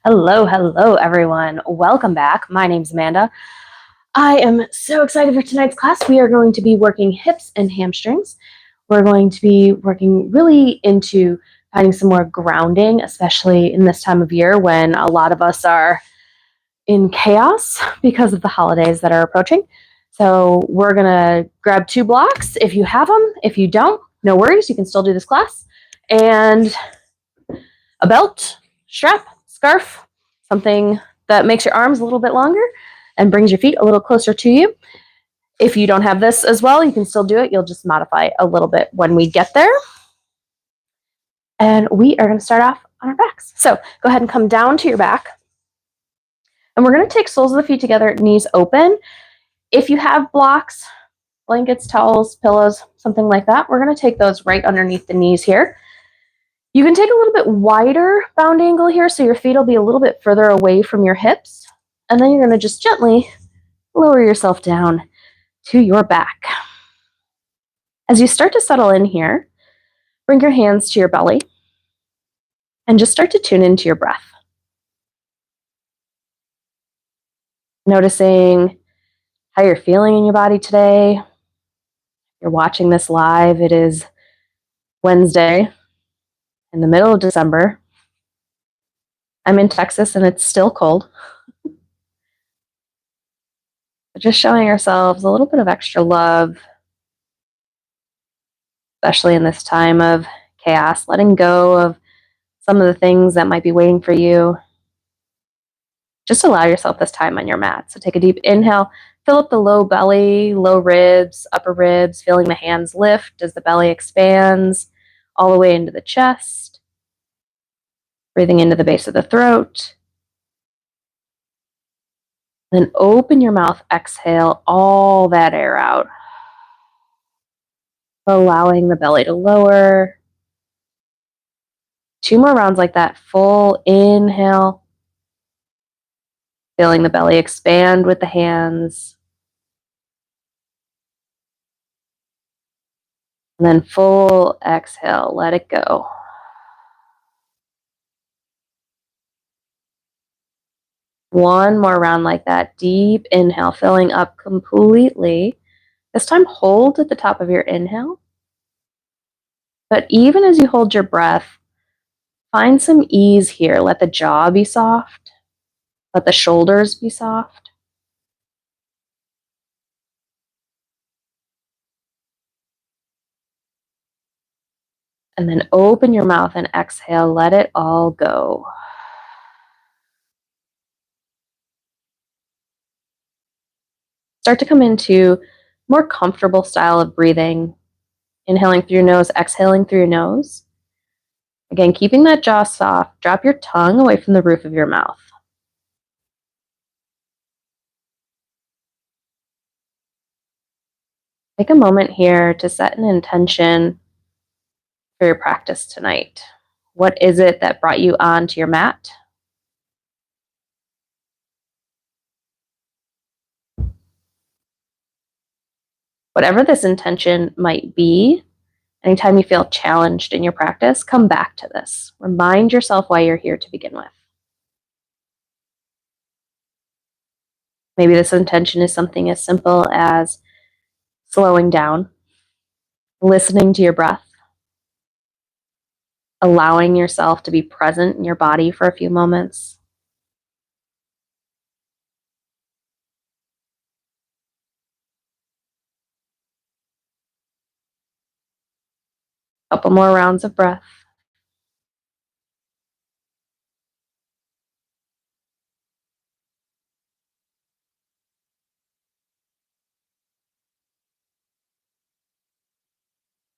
Hello, everyone. Welcome back. My name's Amanda. I am so excited for tonight's class. We are going to be working hips and hamstrings. We're going to be working really into finding some more grounding, especially in this time of year when a lot of us are in chaos because of the holidays that are approaching. So we're going to grab 2 blocks if you have them. If you don't, no worries. You can still do this class. And a belt, strap, scarf, something that makes your arms a little bit longer and brings your feet a little closer to you. If you don't have this as well, you can still do it. You'll just modify a little bit when we get there. And we are going to start off on our backs. So go ahead and come down to your back. And we're going to take soles of the feet together, knees open. If you have blocks, blankets, towels, pillows, something like that, we're going to take those right underneath the knees here. You can take a little bit wider bound angle here, so your feet will be a little bit further away from your hips. And then you're going to just gently lower yourself down to your back. As you start to settle in here, bring your hands to your belly and just start to tune into your breath. Noticing how you're feeling in your body today. You're watching this live. It is Wednesday in the middle of December. I'm in Texas and it's still cold. But just showing ourselves a little bit of extra love, especially in this time of chaos, letting go of some of the things that might be waiting for you. Just allow yourself this time on your mat. So take a deep inhale, fill up the low belly, low ribs, upper ribs, feeling the hands lift as the belly expands all the way into the chest. Breathing into the base of the throat. Then open your mouth, exhale all that air out. Allowing the belly to lower. 2 more rounds like that. Full inhale. Feeling the belly expand with the hands. And then full exhale, let it go. One more round like that. Deep inhale, filling up completely. This time hold at the top of your inhale. But even as you hold your breath, find some ease here. Let the jaw be soft. Let the shoulders be soft. And then open your mouth and exhale. Let it all go. Start to come into more comfortable style of breathing. Inhaling through your nose, exhaling through your nose. Again, keeping that jaw soft. Drop your tongue away from the roof of your mouth. Take a moment here to set an intention for your practice tonight. What is it that brought you onto your mat? Whatever this intention might be, anytime you feel challenged in your practice, come back to this. Remind yourself why you're here to begin with. Maybe this intention is something as simple as slowing down, listening to your breath, allowing yourself to be present in your body for a few moments. Couple more rounds of breath.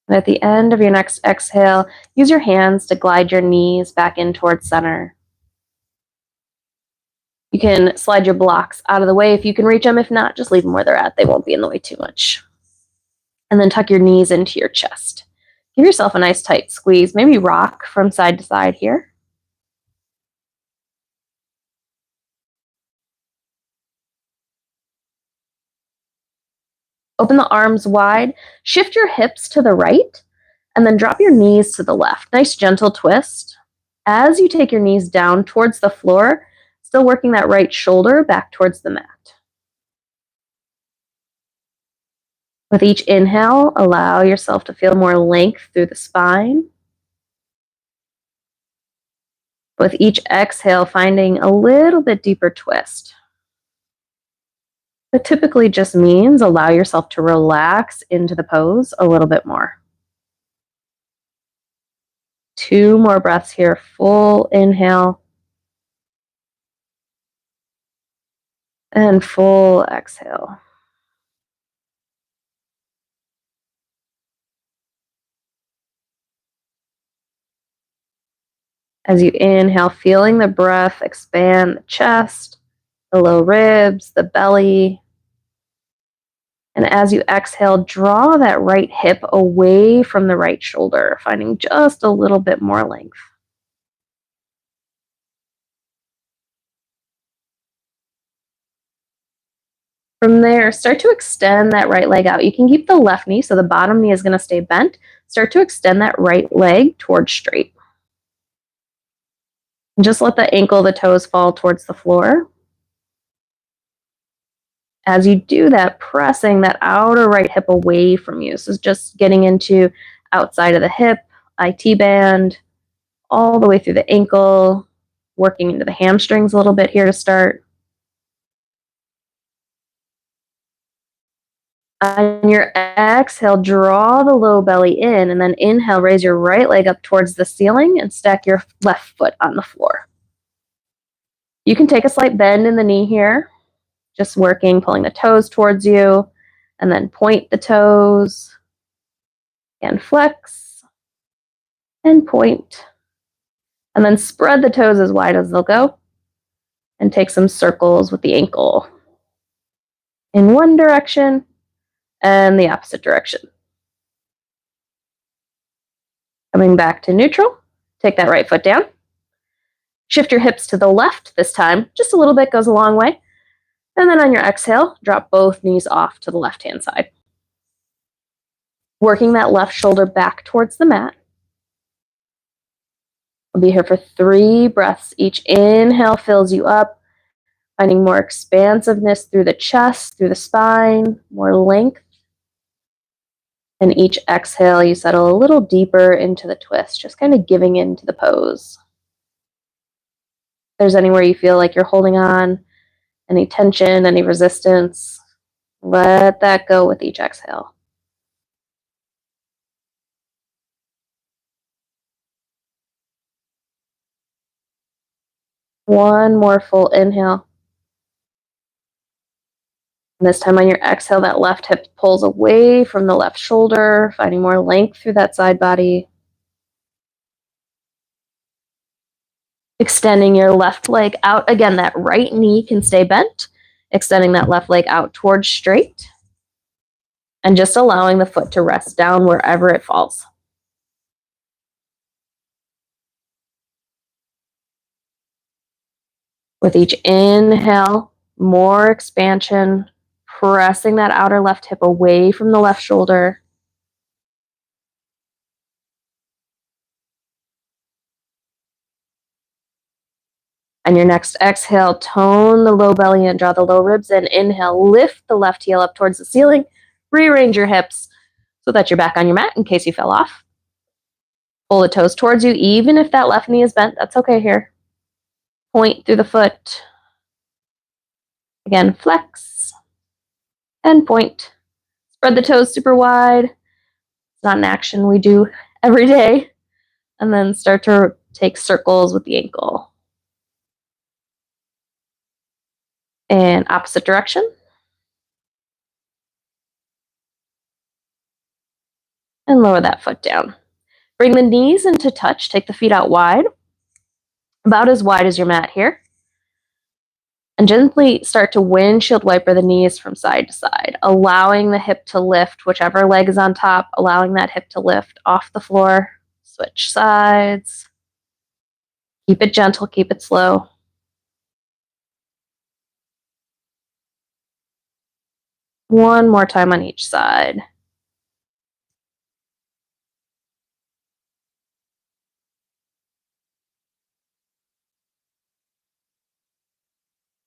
And at the end of your next exhale, use your hands to glide your knees back in towards center. You can slide your blocks out of the way if you can reach them. If not, just leave them where they're at. They won't be in the way too much. And then tuck your knees into your chest. Give yourself a nice tight squeeze. Maybe rock from side to side here. Open the arms wide. Shift your hips to the right. And then drop your knees to the left. Nice gentle twist. As you take your knees down towards the floor, still working that right shoulder back towards the mat. With each inhale, allow yourself to feel more length through the spine. With each exhale, finding a little bit deeper twist. That typically just means allow yourself to relax into the pose a little bit more. 2 more breaths here. Full inhale and full exhale. As you inhale, feeling the breath expand the chest, the low ribs, the belly. And as you exhale, draw that right hip away from the right shoulder, finding just a little bit more length. From there, start to extend that right leg out. You can keep the left knee, so the bottom knee is going to stay bent. Start to extend that right leg towards straight. And just let the ankle, the toes fall towards the floor. As you do that, pressing that outer right hip away from you. So just getting into outside of the hip, IT band, all the way through the ankle, working into the hamstrings a little bit here to start. On your exhale, draw the low belly in, and then inhale, raise your right leg up towards the ceiling and stack your left foot on the floor. You can take a slight bend in the knee here, just working, pulling the toes towards you, and then point the toes, and flex, and point, and then spread the toes as wide as they'll go, and take some circles with the ankle in one direction and the opposite direction. Coming back to neutral, take that right foot down. Shift your hips to the left this time, just a little bit goes a long way. And then on your exhale, drop both knees off to the left-hand side. Working that left shoulder back towards the mat. We'll be here for 3 breaths. Each inhale fills you up, finding more expansiveness through the chest, through the spine, more length. And each exhale, you settle a little deeper into the twist, just kind of giving into the pose. If there's anywhere you feel like you're holding on, any tension, any resistance, let that go with each exhale. One more full inhale. And this time on your exhale, that left hip pulls away from the left shoulder, finding more length through that side body. Extending your left leg out. Again, that right knee can stay bent. Extending that left leg out towards straight. And just allowing the foot to rest down wherever it falls. With each inhale, more expansion, pressing that outer left hip away from the left shoulder. On your next exhale, tone the low belly and draw the low ribs in. Inhale, lift the left heel up towards the ceiling. Rearrange your hips so that you're back on your mat in case you fell off. Pull the toes towards you, even if that left knee is bent. That's okay here. Point through the foot. Again, flex and point. Spread the toes super wide. It's not an action we do every day. And then start to take circles with the ankle. And opposite direction. And lower that foot down. Bring the knees into touch. Take the feet out wide. About as wide as your mat here. And gently start to windshield wiper the knees from side to side, allowing the hip to lift, whichever leg is on top, allowing that hip to lift off the floor. Switch sides. Keep it gentle, keep it slow. One more time on each side.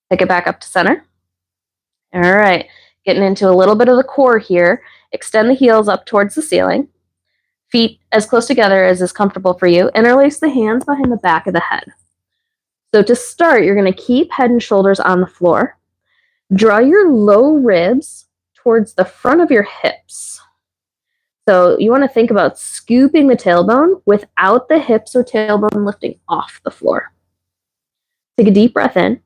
Pick it back up to center. All right, getting into a little bit of the core here. Extend the heels up towards the ceiling. Feet as close together as is comfortable for you. Interlace the hands behind the back of the head. So to start, you're going to keep head and shoulders on the floor. Draw your low ribs towards the front of your hips. So you want to think about scooping the tailbone without the hips or tailbone lifting off the floor. Take a deep breath in.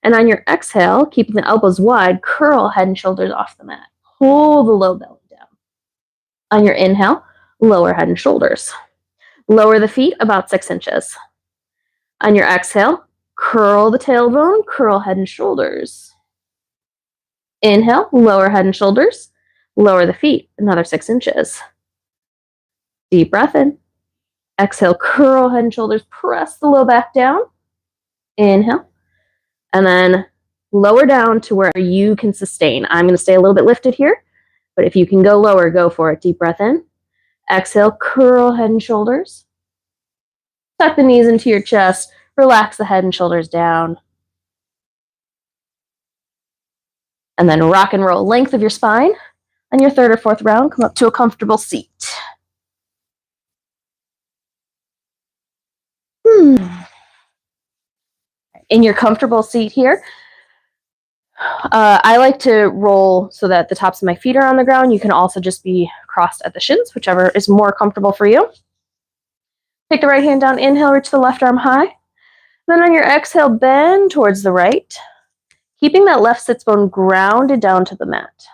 And on your exhale, keeping the elbows wide, curl head and shoulders off the mat. Pull the low belly down. On your inhale, lower head and shoulders. Lower the feet about 6 inches. On your exhale, curl the tailbone, curl head and shoulders. Inhale, lower head and shoulders. Lower the feet, another 6 inches. Deep breath in. Exhale, curl head and shoulders, press the low back down. Inhale. And then lower down to where you can sustain. I'm going to stay a little bit lifted here, but if you can go lower, go for it. Deep breath in. Exhale, curl head and shoulders. Tuck the knees into your chest. Relax the head and shoulders down. And then rock and roll length of your spine. On your third or fourth round, come up to a comfortable seat. In your comfortable seat here, I like to roll so that the tops of my feet are on the ground. You can also just be crossed at the shins, whichever is more comfortable for you. Take the right hand down, inhale, reach the left arm high. Then on your exhale, bend towards the right, keeping that left sits bone grounded down to the mat.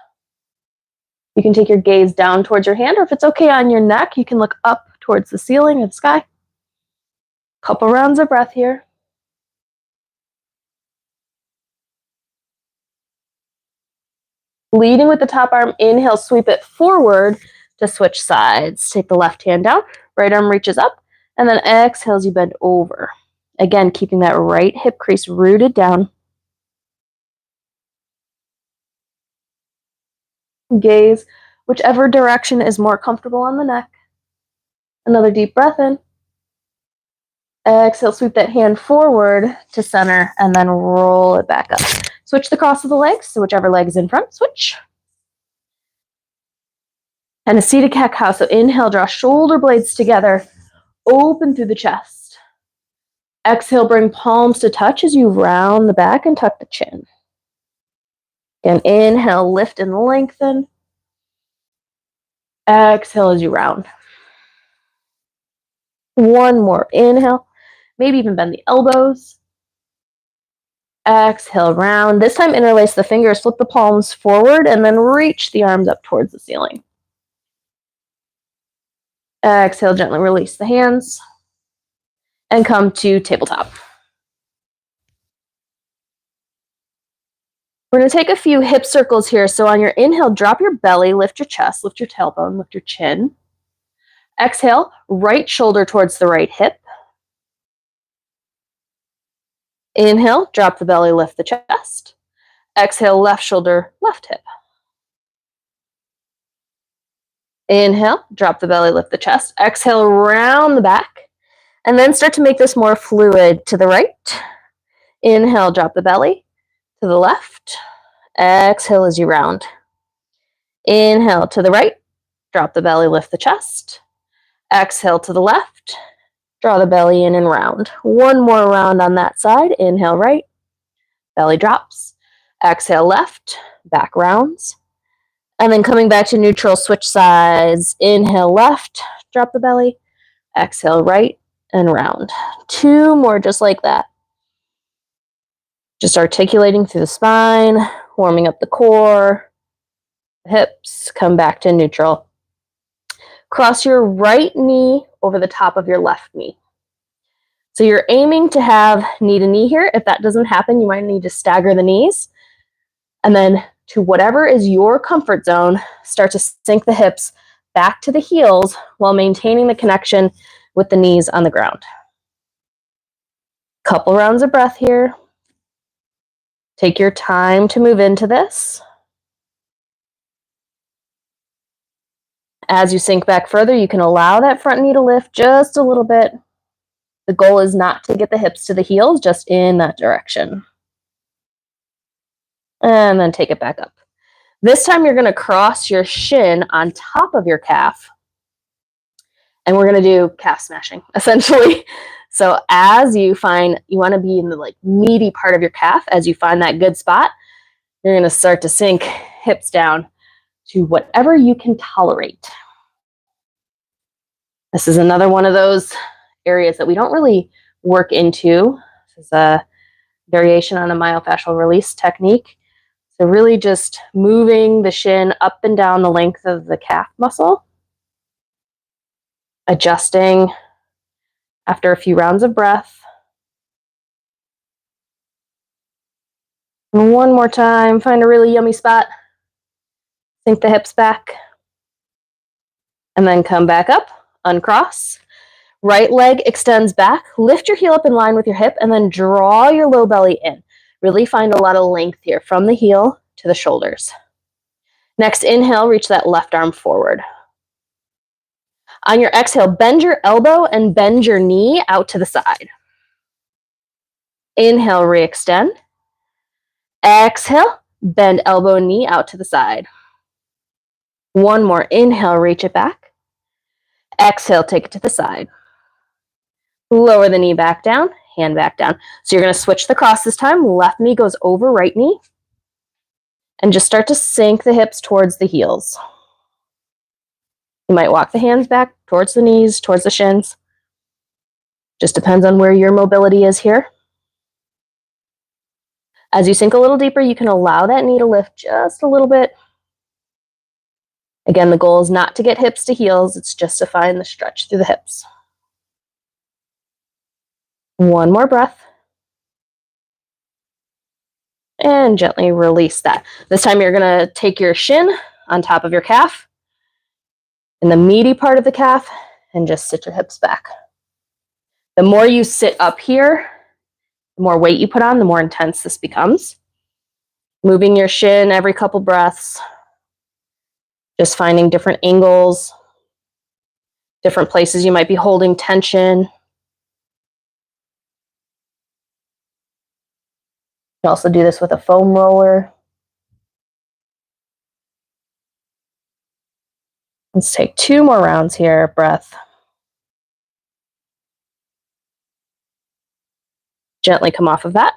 You can take your gaze down towards your hand, or if it's okay on your neck, you can look up towards the ceiling or the sky. Couple rounds of breath here. Leading with the top arm, inhale, sweep it forward to switch sides. Take the left hand down, right arm reaches up, and then exhale as you bend over. Again, keeping that right hip crease rooted down. Gaze whichever direction is more comfortable on the neck. Another deep breath in. Exhale, sweep that hand forward to center and then roll it back up. Switch the cross of the legs, so whichever leg is in front, switch. And a seated cat-cow, so inhale, draw shoulder blades together, open through the chest. Exhale, bring palms to touch as you round the back and tuck the chin. Again, inhale, lift and lengthen. Exhale as you round. One more, inhale. Maybe even bend the elbows. Exhale, round. This time interlace the fingers, flip the palms forward, and then reach the arms up towards the ceiling. Exhale, gently release the hands. And come to tabletop. We're going to take a few hip circles here. So on your inhale, drop your belly, lift your chest, lift your tailbone, lift your chin. Exhale, right shoulder towards the right hip. Inhale, drop the belly, lift the chest. Exhale, left shoulder, left hip. Inhale, drop the belly, lift the chest. Exhale, round the back. And then start to make this more fluid to the right. Inhale, drop the belly. To the left. Exhale as you round. Inhale to the right. Drop the belly, lift the chest. Exhale to the left. Draw the belly in and round. One more round on that side. Inhale right. Belly drops. Exhale left. Back rounds. And then coming back to neutral, switch sides. Inhale left. Drop the belly. Exhale right and round. Two more just like that. Just articulating through the spine, warming up the core, the hips, come back to neutral. Cross your right knee over the top of your left knee. So you're aiming to have knee to knee here. If that doesn't happen, you might need to stagger the knees. And then to whatever is your comfort zone, start to sink the hips back to the heels while maintaining the connection with the knees on the ground. Couple rounds of breath here. Take your time to move into this. As you sink back further, you can allow that front knee to lift just a little bit. The goal is not to get the hips to the heels, just in that direction. And then take it back up. This time you're going to cross your shin on top of your calf. And we're going to do calf smashing, essentially. So as you find, you want to be in the like meaty part of your calf. As you find that good spot, you're going to start to sink hips down to whatever you can tolerate. This is another one of those areas that we don't really work into. This is a variation on a myofascial release technique. So really just moving the shin up and down the length of the calf muscle, adjusting after a few rounds of breath. And one more time, find a really yummy spot. Sink the hips back. And then come back up, uncross. Right leg extends back. Lift your heel up in line with your hip and then draw your low belly in. Really find a lot of length here from the heel to the shoulders. Next, inhale, reach that left arm forward. On your exhale, bend your elbow and bend your knee out to the side. Inhale, re-extend. Exhale, bend elbow and knee out to the side. One more, inhale, reach it back. Exhale, take it to the side. Lower the knee back down, hand back down. So you're going to switch the cross this time. Left knee goes over right knee. And just start to sink the hips towards the heels. You might walk the hands back towards the knees, towards the shins. Just depends on where your mobility is here. As you sink a little deeper, you can allow that knee to lift just a little bit. Again, the goal is not to get hips to heels. It's just to find the stretch through the hips. One more breath. And gently release that. This time you're going to take your shin on top of your calf in the meaty part of the calf and just sit your hips back. The more you sit up here, the more weight you put on, the more intense this becomes. Moving your shin every couple breaths. Just finding different angles, different places you might be holding tension. You can also do this with a foam roller. Let's take 2 more rounds here. Breath. Gently come off of that.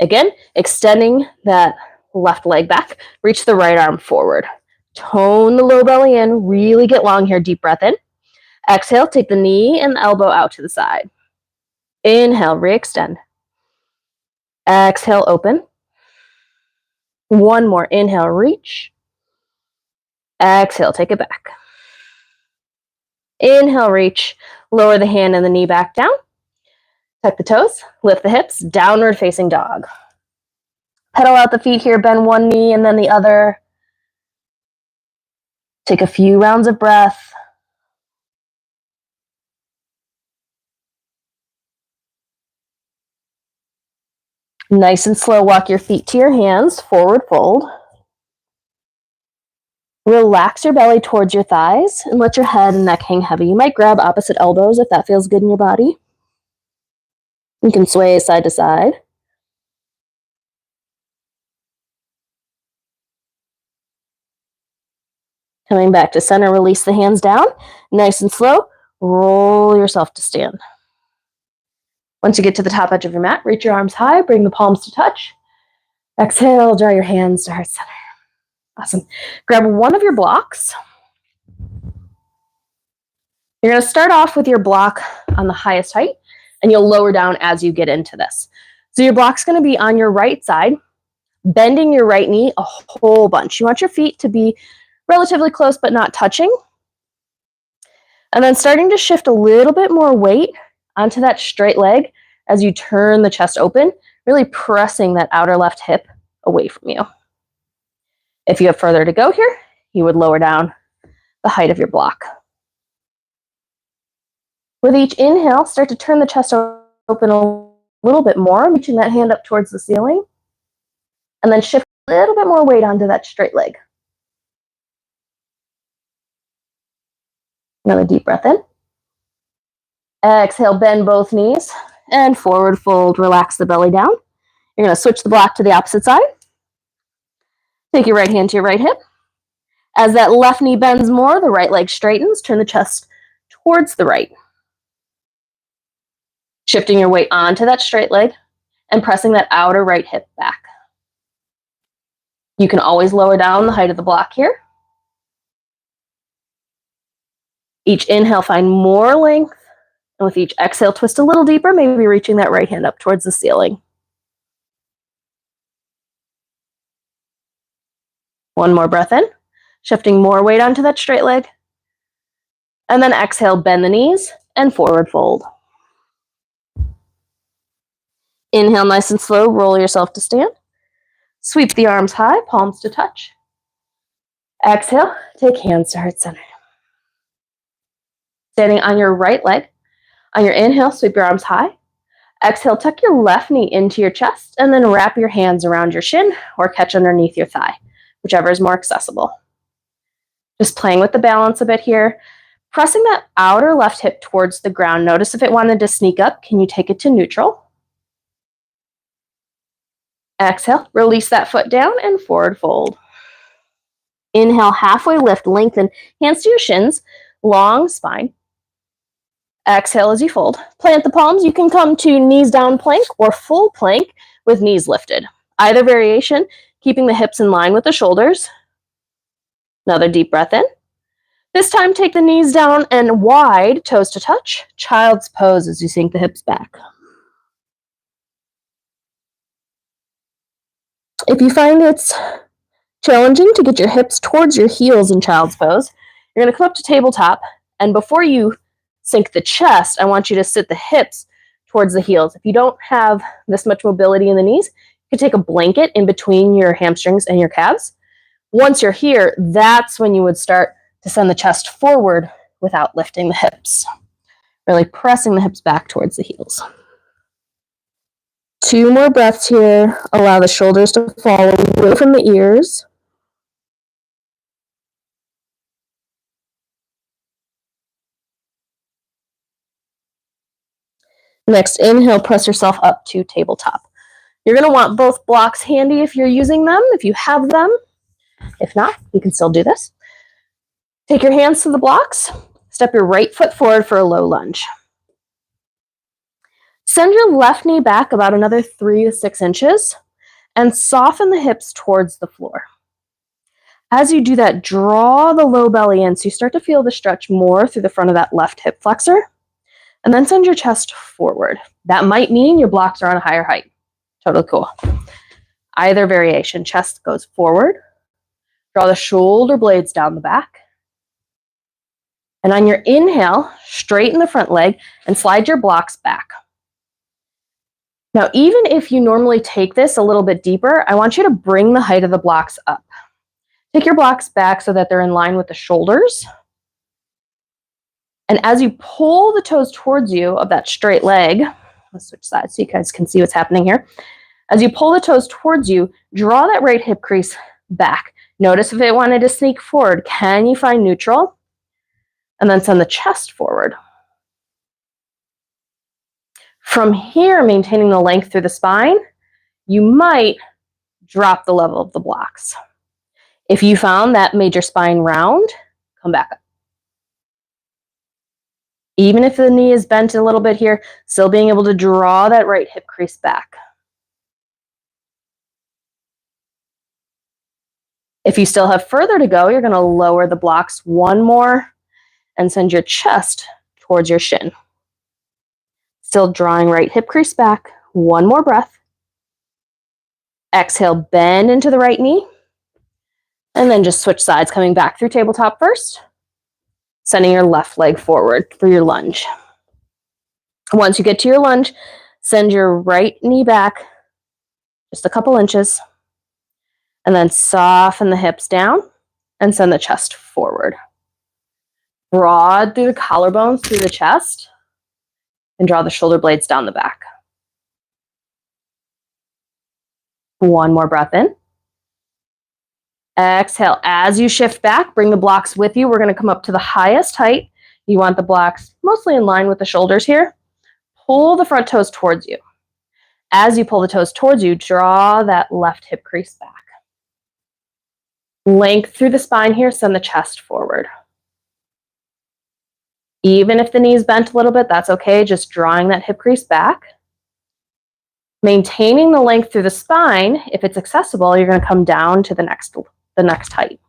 Again, extending that left leg back. Reach the right arm forward. Tone the low belly in. Really get long here. Deep breath in. Exhale, take the knee and the elbow out to the side. Inhale, re-extend. Exhale, open. One more. Inhale, reach. Exhale, take it back. Inhale, reach. Lower the hand and the knee back down. Tuck the toes. Lift the hips. Downward facing dog. Pedal out the feet here. Bend one knee and then the other. Take a few rounds of breath. Nice and slow, walk your feet to your hands, forward fold. Relax your belly towards your thighs and let your head and neck hang heavy. You might grab opposite elbows if that feels good in your body. You can sway side to side. Coming back to center, release the hands down. Nice and slow, roll yourself to stand. Once you get to the top edge of your mat, reach your arms high, bring the palms to touch. Exhale, draw your hands to heart center. Awesome. Grab one of your blocks. You're going to start off with your block on the highest height, and you'll lower down as you get into this. So your block's going to be on your right side, bending your right knee a whole bunch. You want your feet to be relatively close but not touching. And then starting to shift a little bit more weight onto that straight leg as you turn the chest open, really pressing that outer left hip away from you. If you have further to go here, you would lower down the height of your block. With each inhale, start to turn the chest open a little bit more, reaching that hand up towards the ceiling, and then shift a little bit more weight onto that straight leg. Another deep breath in. Exhale, bend both knees and forward fold, relax the belly down. You're going to switch the block to the opposite side. Take your right hand to your right hip. As that left knee bends more, the right leg straightens. Turn the chest towards the right. Shifting your weight onto that straight leg and pressing that outer right hip back. You can always lower down the height of the block here. Each inhale, find more length. And with each exhale, twist a little deeper, maybe reaching that right hand up towards the ceiling. One more breath in, shifting more weight onto that straight leg. And then exhale, bend the knees and forward fold. Inhale, nice and slow, roll yourself to stand. Sweep the arms high, palms to touch. Exhale, take hands to heart center. Standing on your right leg. On your inhale, sweep your arms high. Exhale, tuck your left knee into your chest and then wrap your hands around your shin or catch underneath your thigh, whichever is more accessible. Just playing with the balance a bit here. Pressing that outer left hip towards the ground. Notice if it wanted to sneak up, can you take it to neutral? Exhale, release that foot down and forward fold. Inhale, halfway lift, lengthen, hands to your shins, long spine. Exhale as you fold. Plant the palms. You can come to knees down plank or full plank with knees lifted. Either variation, keeping the hips in line with the shoulders. Another deep breath in. This time, take the knees down and wide, toes to touch. Child's pose as you sink the hips back. If you find it's challenging to get your hips towards your heels in child's pose, you're going to come up to tabletop, and before you sink the chest, I want you to sit the hips towards the heels. If you don't have this much mobility in the knees, you can take a blanket in between your hamstrings and your calves. Once you're here, that's when you would start to send the chest forward without lifting the hips. Really pressing the hips back towards the heels. 2 more breaths here. Allow the shoulders to fall away from the ears. Next, inhale, press yourself up to tabletop. You're going to want both blocks handy if you're using them, if you have them. If not, you can still do this. Take your hands to the blocks. Step your right foot forward for a low lunge. Send your left knee back about another 3 to 6 inches and soften the hips towards the floor. As you do that, draw the low belly in so you start to feel the stretch more through the front of that left hip flexor. And then send your chest forward. That might mean your blocks are on a higher height. Totally cool. Either variation, chest goes forward. Draw the shoulder blades down the back. And on your inhale, straighten the front leg and slide your blocks back. Now, even if you normally take this a little bit deeper, I want you to bring the height of the blocks up. Take your blocks back so that they're in line with the shoulders. And as you pull the toes towards you of that straight leg, let's switch sides so you guys can see what's happening here. As you pull the toes towards you, draw that right hip crease back. Notice if it wanted to sneak forward, can you find neutral? And then send the chest forward. From here, maintaining the length through the spine, you might drop the level of the blocks. If you found that made your spine round, come back up. Even if the knee is bent a little bit here, still being able to draw that right hip crease back. If you still have further to go, you're going to lower the blocks 1 more and send your chest towards your shin. Still drawing right hip crease back. 1 more breath. Exhale, bend into the right knee. And then just switch sides, coming back through tabletop first. Sending your left leg forward for your lunge. Once you get to your lunge, send your right knee back just a couple inches. And then soften the hips down and send the chest forward. Broad through the collarbones, through the chest. And draw the shoulder blades down the back. 1 more breath in. Exhale. As you shift back, bring the blocks with you. We're going to come up to the highest height. You want the blocks mostly in line with the shoulders here. Pull the front toes towards you. As you pull the toes towards you, draw that left hip crease back. Length through the spine here, send the chest forward. Even if the knee's bent a little bit, that's okay, just drawing that hip crease back. Maintaining the length through the spine, if it's accessible, you're going to come down to the next height.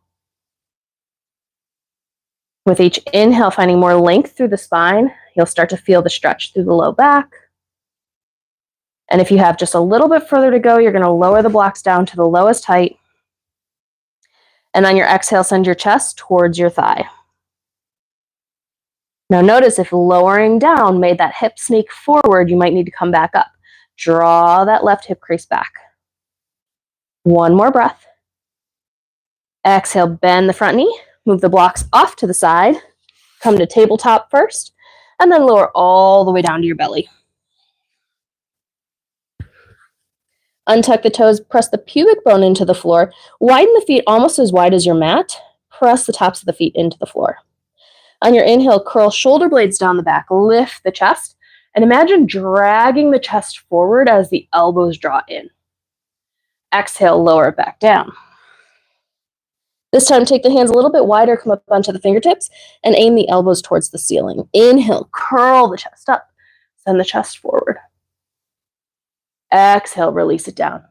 With each inhale, finding more length through the spine, you'll start to feel the stretch through the low back. And if you have just a little bit further to go, you're going to lower the blocks down to the lowest height. And on your exhale, send your chest towards your thigh. Now notice if lowering down made that hip sneak forward, you might need to come back up. Draw that left hip crease back. One more breath. Exhale, bend the front knee. Move the blocks off to the side. Come to tabletop first, and then lower all the way down to your belly. Untuck the toes, press the pubic bone into the floor. Widen the feet almost as wide as your mat. Press the tops of the feet into the floor. On your inhale, curl shoulder blades down the back. Lift the chest. And imagine dragging the chest forward as the elbows draw in. Exhale, lower it back down. This time, take the hands a little bit wider, come up onto the fingertips, and aim the elbows towards the ceiling. Inhale, curl the chest up. Send the chest forward. Exhale, release it down.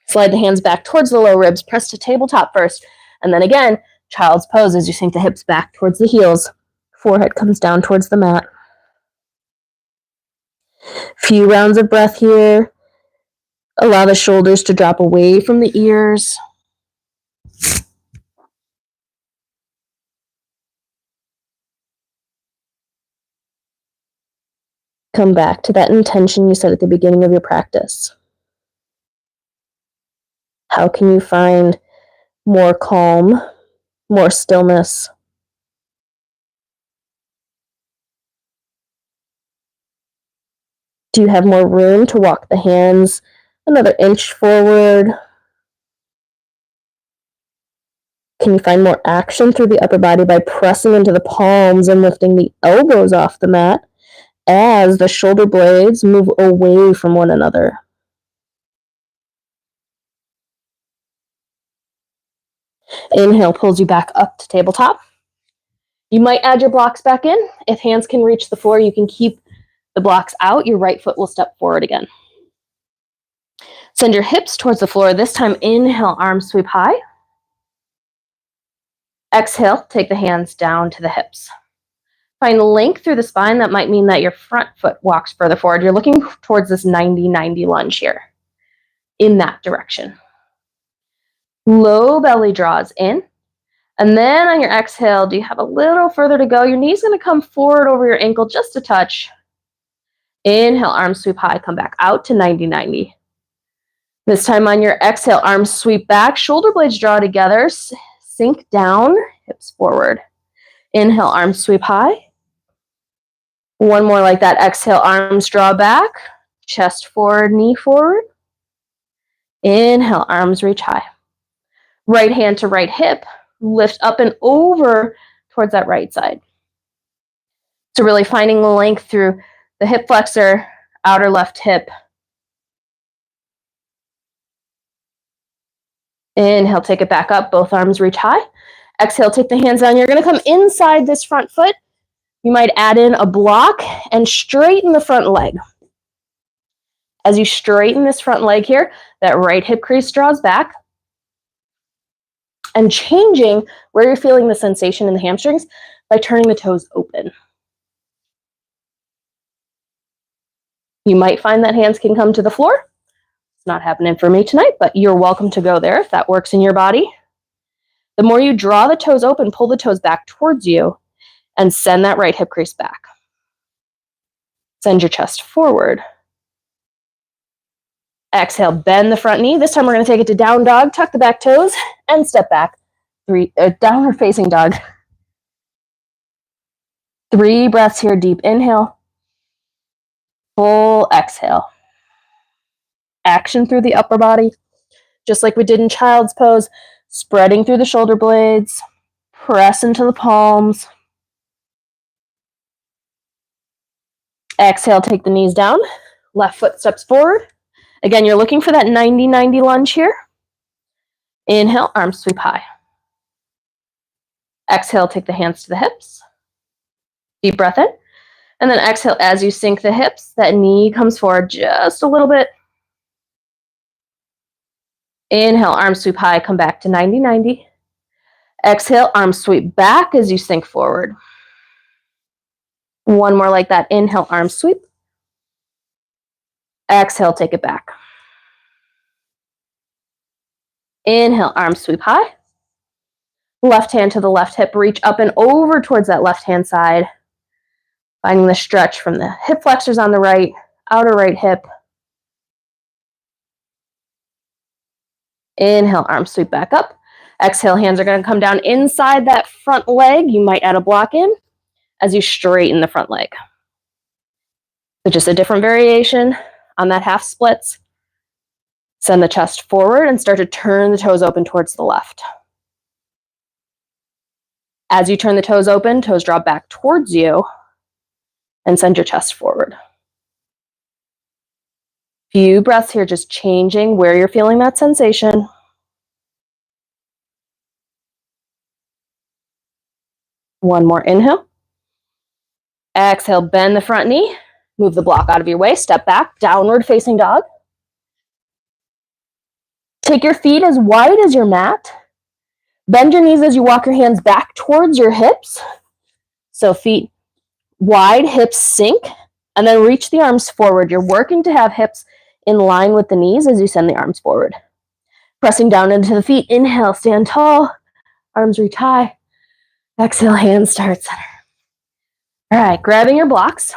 Slide the hands back towards the low ribs. Press to tabletop first. And then again, child's pose as you sink the hips back towards the heels. Forehead comes down towards the mat. Few rounds of breath here. Allow the shoulders to drop away from the ears. Come back to that intention you set at the beginning of your practice. How can you find more calm, more stillness? Do you have more room to walk the hands another inch forward? Can you find more action through the upper body by pressing into the palms and lifting the elbows off the mat as the shoulder blades move away from one another? Inhale pulls you back up to tabletop. You might add your blocks back in. If hands can reach the floor, you can keep the blocks out. Your right foot will step forward again. Send your hips towards the floor. This time, inhale, arms sweep high. Exhale, take the hands down to the hips. Find length through the spine. That might mean that your front foot walks further forward. You're looking towards this 90-90 lunge here, in that direction. Low belly draws in. And then on your exhale, do you have a little further to go? Your knee's going to come forward over your ankle just a touch. Inhale, arms sweep high, come back out to 90-90. This time on your exhale, arms sweep back, shoulder blades draw together, sink down, hips forward. Inhale, arms sweep high. One more like that. Exhale, arms draw back, chest forward, knee forward. Inhale, arms reach high. Right hand to right hip, lift up and over towards that right side. So really finding length through the hip flexor, outer left hip. Inhale, take it back up, both arms reach high. Exhale, take the hands down. You're going to come inside this front foot. You might add in a block and straighten the front leg. As you straighten this front leg here, that right hip crease draws back. And changing where you're feeling the sensation in the hamstrings by turning the toes open. You might find that hands can come to the floor. It's not happening for me tonight, but you're welcome to go there if that works in your body. The more you draw the toes open, pull the toes back towards you, and send that right hip crease back. Send your chest forward. Exhale, bend the front knee. This time we're going to take it to down dog, tuck the back toes, and step back. Downward facing dog. 3 breaths here, deep inhale. Full exhale. Action through the upper body, just like we did in child's pose, spreading through the shoulder blades, press into the palms. Exhale, take the knees down, left foot steps forward. Again, you're looking for that 90-90 lunge here. Inhale, arms sweep high. Exhale, take the hands to the hips. Deep breath in. And then exhale as you sink the hips. That knee comes forward just a little bit. Inhale, arms sweep high, come back to 90-90. Exhale, arms sweep back as you sink forward. One more like that. Inhale, arms sweep. Exhale, take it back. Inhale, arms sweep high. Left hand to the left hip, reach up and over towards that left hand side. Finding the stretch from the hip flexors on the right, outer right hip. Inhale, arms sweep back up. Exhale, hands are going to come down inside that front leg. You might add a block in as you straighten the front leg. So just a different variation on that half splits. Send the chest forward and start to turn the toes open towards the left. As you turn the toes open, toes draw back towards you and send your chest forward. Few breaths here, just changing where you're feeling that sensation. One more inhale. Exhale, bend the front knee. Move the block out of your way. Step back, downward facing dog. Take your feet as wide as your mat. Bend your knees as you walk your hands back towards your hips. So feet wide, hips sink, and then reach the arms forward. You're working to have hips in line with the knees as you send the arms forward. Pressing down into the feet. Inhale, stand tall. Arms reach high. Exhale, hands to heart center. All right, grabbing your blocks.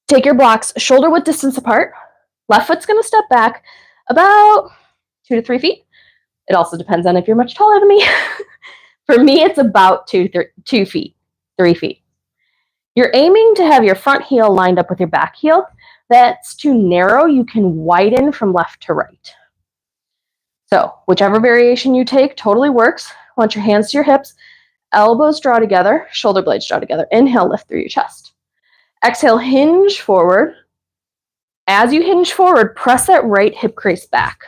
Take your blocks shoulder width distance apart. Left foot's going to step back about 2 to 3 feet. It also depends on if you're much taller than me. For me, it's about 2 feet, 3 feet. You're aiming to have your front heel lined up with your back heel. That's too narrow. You can widen from left to right. So whichever variation you take totally works. Want your hands to your hips, elbows draw together, shoulder blades draw together. Inhale, lift through your chest. Exhale, hinge forward. As you hinge forward, press that right hip crease back.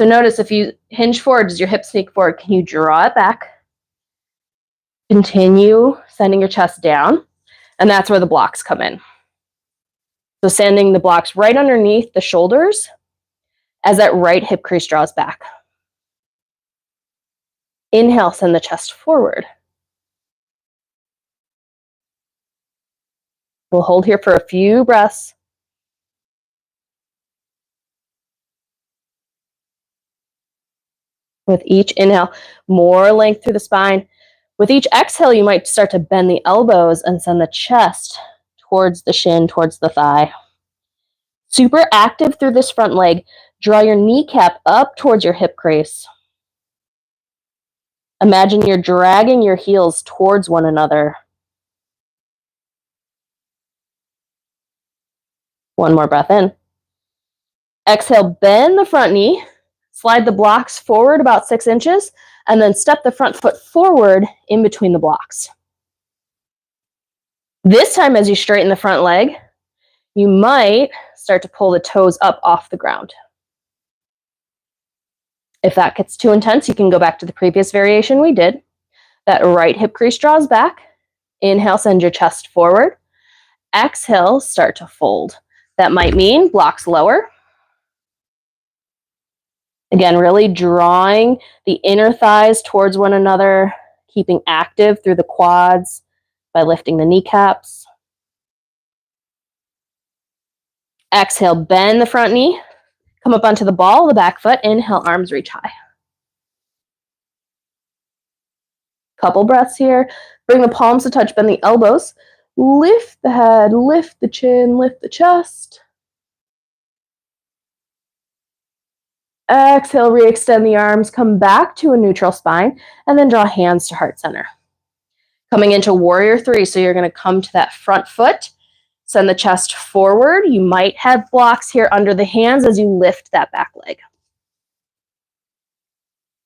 So notice if you hinge forward, does your hip sneak forward? Can you draw it back? Continue sending your chest down, and that's where the blocks come in. So sending the blocks right underneath the shoulders as that right hip crease draws back. Inhale, send the chest forward. We'll hold here for a few breaths. With each inhale, more length through the spine. With each exhale, you might start to bend the elbows and send the chest towards the shin, towards the thigh. Super active through this front leg. Draw your kneecap up towards your hip crease. Imagine you're dragging your heels towards one another. One more breath in. Exhale, bend the front knee. Slide the blocks forward about 6 inches, and then step the front foot forward in between the blocks. This time, as you straighten the front leg, you might start to pull the toes up off the ground. If that gets too intense, you can go back to the previous variation we did. That right hip crease draws back. Inhale, send your chest forward. Exhale, start to fold. That might mean blocks lower. Again, really drawing the inner thighs towards one another, keeping active through the quads by lifting the kneecaps. Exhale, bend the front knee. Come up onto the ball, the back foot. Inhale, arms reach high. Couple breaths here. Bring the palms to touch, bend the elbows. Lift the head, lift the chin, lift the chest. Exhale, re-extend the arms, come back to a neutral spine, and then draw hands to heart center. Coming into warrior 3, so you're going to come to that front foot, send the chest forward. You might have blocks here under the hands as you lift that back leg.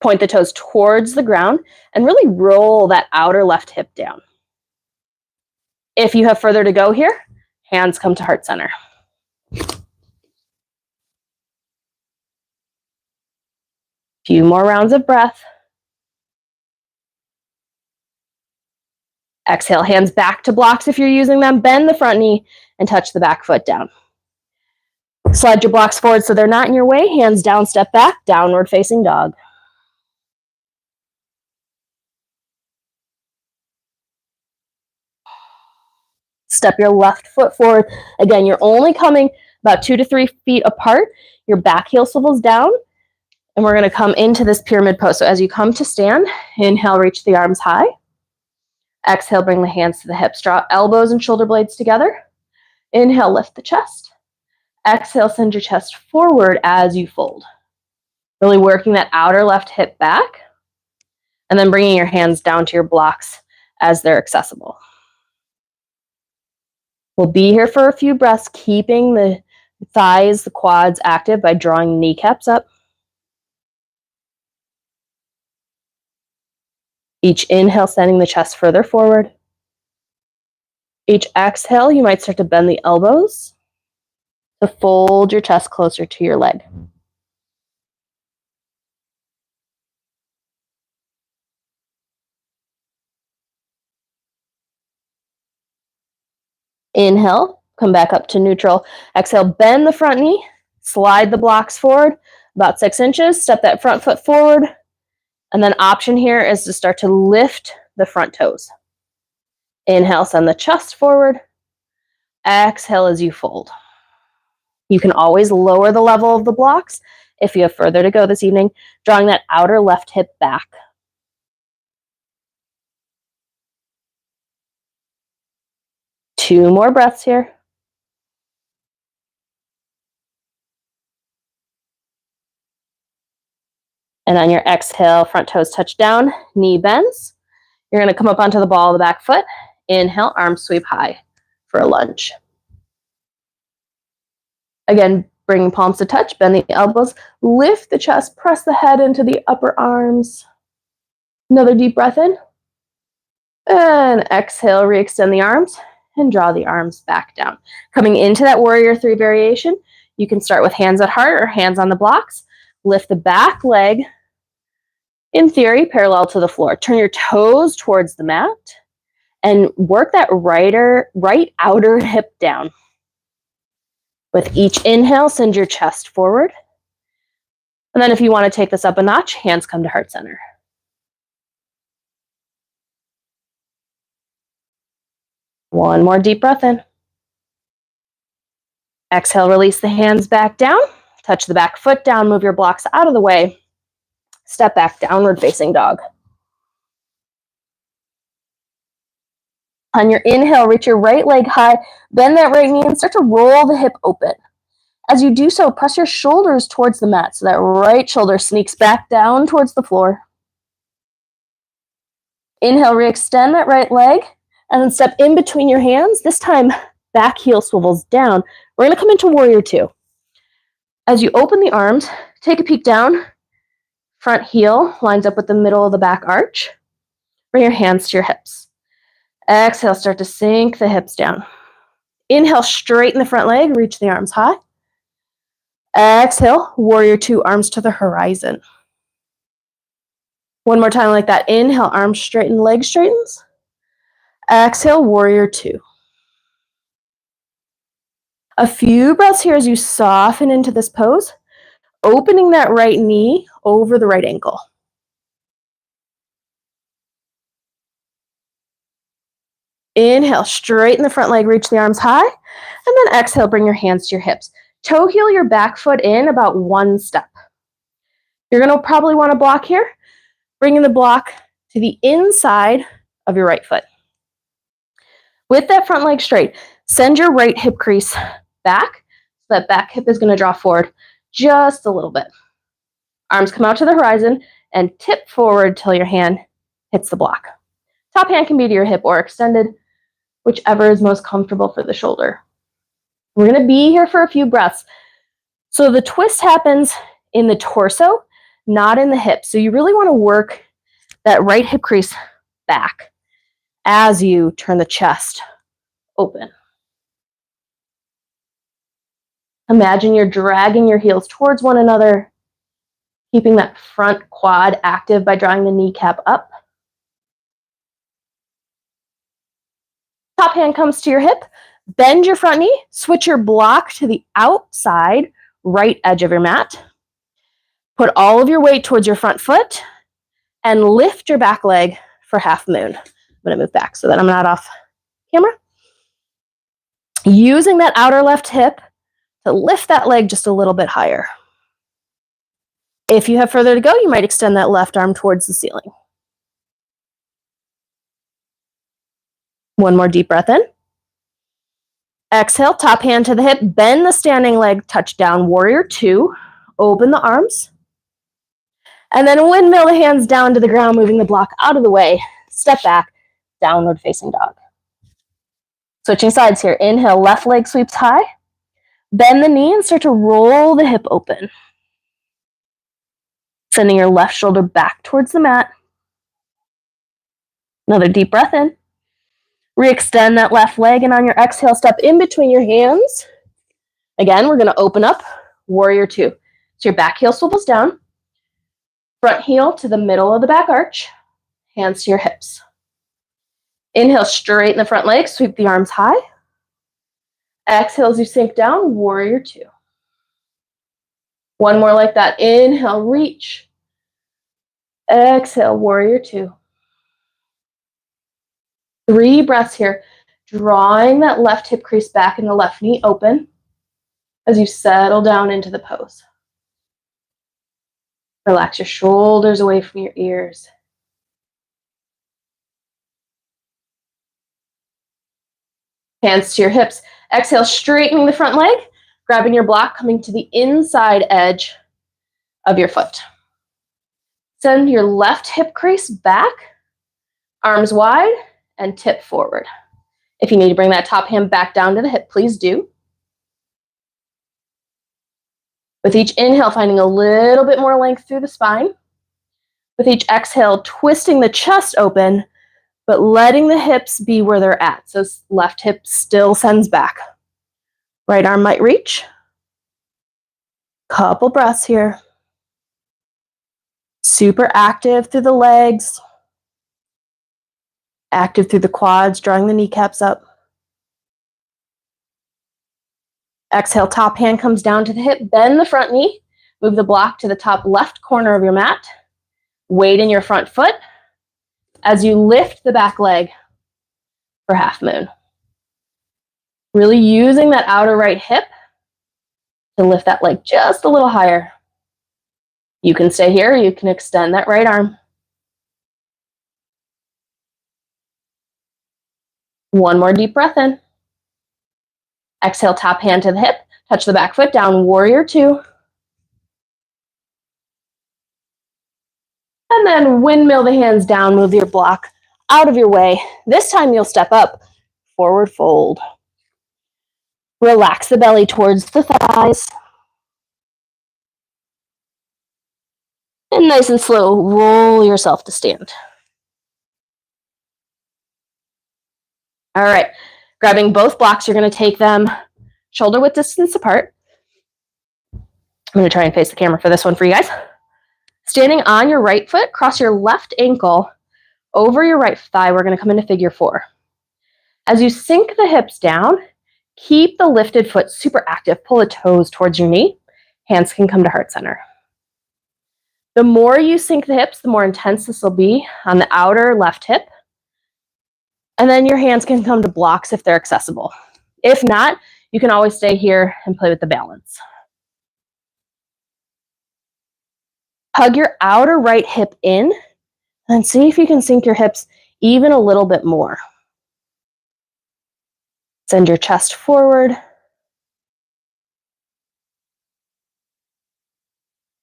Point the toes towards the ground and really roll that outer left hip down. If you have further to go here, hands come to heart center. Few more rounds of breath. Exhale, hands back to blocks if you're using them. Bend the front knee and touch the back foot down. Slide your blocks forward so they're not in your way. Hands down, step back, downward facing dog. Step your left foot forward. Again, you're only coming about 2 to 3 feet apart. Your back heel swivels down, and we're going to come into this pyramid pose. So as you come to stand, inhale, reach the arms high. Exhale, bring the hands to the hips. Draw elbows and shoulder blades together. Inhale, lift the chest. Exhale, send your chest forward as you fold. Really working that outer left hip back, and then bringing your hands down to your blocks as they're accessible. We'll be here for a few breaths, keeping the thighs, the quads active by drawing kneecaps up. Each inhale, sending the chest further forward. Each exhale, you might start to bend the elbows to fold your chest closer to your leg. Inhale, come back up to neutral. Exhale, bend the front knee, slide the blocks forward about 6 inches, step that front foot forward, and then option here is to start to lift the front toes. Inhale, send the chest forward. Exhale as you fold. You can always lower the level of the blocks if you have further to go this evening, drawing that outer left hip back. Two more breaths here. And on your exhale, front toes touch down, knee bends. You're going to come up onto the ball of the back foot. Inhale, arms sweep high for a lunge. Again, bring palms to touch, bend the elbows, lift the chest, press the head into the upper arms. Another deep breath in. And exhale, re-extend the arms and draw the arms back down. Coming into that warrior 3 variation, you can start with hands at heart or hands on the blocks. Lift the back leg, in theory, parallel to the floor. Turn your toes towards the mat and work that right outer hip down. With each inhale, send your chest forward. And then if you want to take this up a notch, hands come to heart center. One more deep breath in. Exhale, release the hands back down. Touch the back foot down, move your blocks out of the way. Step back, downward facing dog. On your inhale, reach your right leg high, bend that right knee and start to roll the hip open. As you do so, press your shoulders towards the mat so that right shoulder sneaks back down towards the floor. Inhale, re-extend that right leg and then step in between your hands. This time, back heel swivels down. We're going to come into warrior 2. As you open the arms, take a peek down. Front heel lines up with the middle of the back arch. Bring your hands to your hips. Exhale, start to sink the hips down. Inhale, straighten the front leg, reach the arms high. Exhale, warrior 2, arms to the horizon. One more time like that. Inhale, arms straighten, leg straightens. Exhale, warrior 2. A few breaths here as you soften into this pose, opening that right knee over the right ankle. Inhale, straighten the front leg, reach the arms high, and then exhale, bring your hands to your hips. Toe heel your back foot in about 1 step. You're going to probably want to block here, bringing the block to the inside of your right foot. With that front leg straight, send your right hip crease back. So that back hip is going to draw forward just a little bit. Arms come out to the horizon and tip forward till your hand hits the block. Top hand can be to your hip or extended, whichever is most comfortable for the shoulder. We're going to be here for a few breaths. So the twist happens in the torso, not in the hip. So you really want to work that right hip crease back as you turn the chest open. Imagine you're dragging your heels towards one another, keeping that front quad active by drawing the kneecap up. Top hand comes to your hip. Bend your front knee. Switch your block to the outside right edge of your mat. Put all of your weight towards your front foot and lift your back leg for half moon. I'm going to move back so that I'm not off camera. Using that outer left hip to lift that leg just a little bit higher. If you have further to go, you might extend that left arm towards the ceiling. One more deep breath in. Exhale, top hand to the hip, bend the standing leg, touch down, warrior two, open the arms, and then windmill the hands down to the ground, moving the block out of the way, step back, downward facing dog. Switching sides here, inhale, left leg sweeps high, bend the knee and start to roll the hip open. Sending your left shoulder back towards the mat. Another deep breath in. Re-extend that left leg, and on your exhale, step in between your hands. Again, we're going to open up, warrior two. So your back heel swivels down, front heel to the middle of the back arch, hands to your hips. Inhale, straighten the front leg, sweep the arms high. Exhale as you sink down, warrior two. One more like that. Inhale, reach. Exhale, warrior two. 3 breaths here, drawing that left hip crease back and the left knee open as you settle down into the pose. Relax your shoulders away from your ears. Hands to your hips. Exhale, straightening the front leg, grabbing your block, coming to the inside edge of your foot. Send your left hip crease back, arms wide, and tip forward. If you need to bring that top hand back down to the hip, please do. With each inhale, finding a little bit more length through the spine. With each exhale, twisting the chest open, but letting the hips be where they're at. So left hip still sends back. Right arm might reach. Couple breaths here. Super active through the legs. Active through the quads, drawing the kneecaps up. Exhale, top hand comes down to the hip. Bend the front knee. Move the block to the top left corner of your mat. Weight in your front foot as you lift the back leg for half moon. Really using that outer right hip to lift that leg just a little higher. You can stay here. You can extend that right arm. One more deep breath in. Exhale, top hand to the hip. Touch the back foot down, warrior two. And then windmill the hands down, move your block out of your way. This time you'll step up, forward fold. Relax the belly towards the thighs. And nice and slow, roll yourself to stand. All right, grabbing both blocks, you're going to take them shoulder width distance apart. I'm going to try and face the camera for this one for you guys. Standing on your right foot, cross your left ankle over your right thigh. We're going to come into figure four. As you sink the hips down, keep the lifted foot super active. Pull the toes towards your knee. Hands can come to heart center. The more you sink the hips, the more intense this will be on the outer left hip. And then your hands can come to blocks if they're accessible. If not, you can always stay here and play with the balance. Hug your outer right hip in and see if you can sink your hips even a little bit more. Send your chest forward.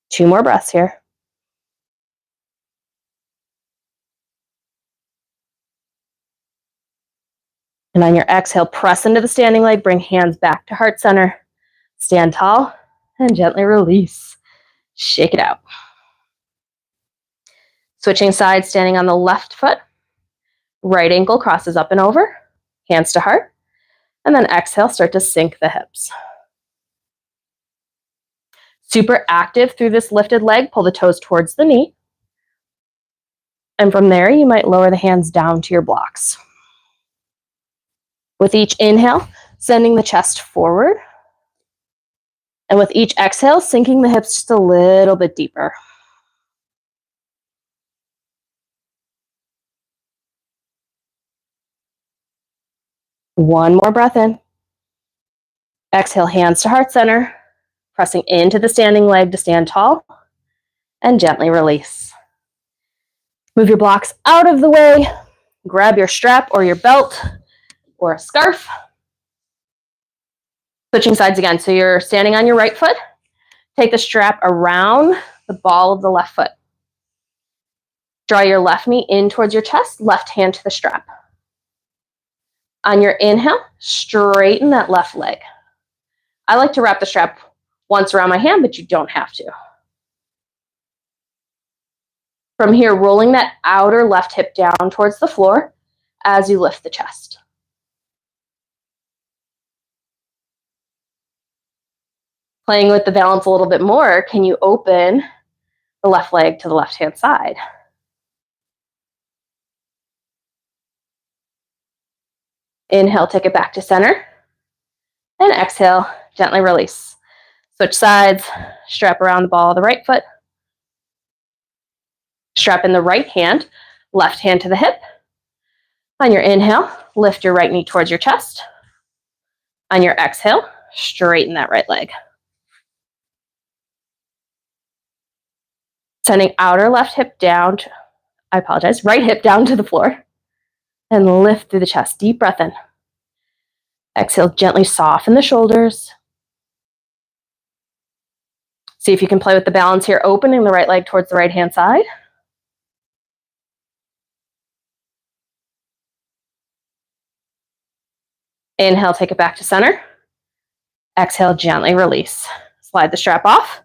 2 more breaths here. And on your exhale, press into the standing leg, bring hands back to heart center. Stand tall and gently release. Shake it out. Switching sides, standing on the left foot. Right ankle crosses up and over, hands to heart. And then exhale, start to sink the hips. Super active through this lifted leg, pull the toes towards the knee. And from there, you might lower the hands down to your blocks. With each inhale, sending the chest forward. And with each exhale, sinking the hips just a little bit deeper. One more breath in. Exhale, hands to heart center, pressing into the standing leg to stand tall, and gently release. Move your blocks out of the way. Grab your strap or your belt or a scarf. Switching sides again. So you're standing on your right foot. Take the strap around the ball of the left foot. Draw your left knee in towards your chest, left hand to the strap. On your inhale, straighten that left leg. I like to wrap the strap once around my hand, but you don't have to. From here, rolling that outer left hip down towards the floor as you lift the chest. Playing with the balance a little bit more, can you open the left leg to the left-hand side? Inhale, take it back to center. And exhale, gently release. Switch sides, strap around the ball of the right foot. Strap in the right hand, left hand to the hip. On your inhale, lift your right knee towards your chest. On your exhale, straighten that right leg. Sending outer left hip down, right hip down to the floor. And lift through the chest. Deep breath in. Exhale, gently soften the shoulders. See if you can play with the balance here, opening the right leg towards the right-hand side. Inhale, take it back to center. Exhale, gently release. Slide the strap off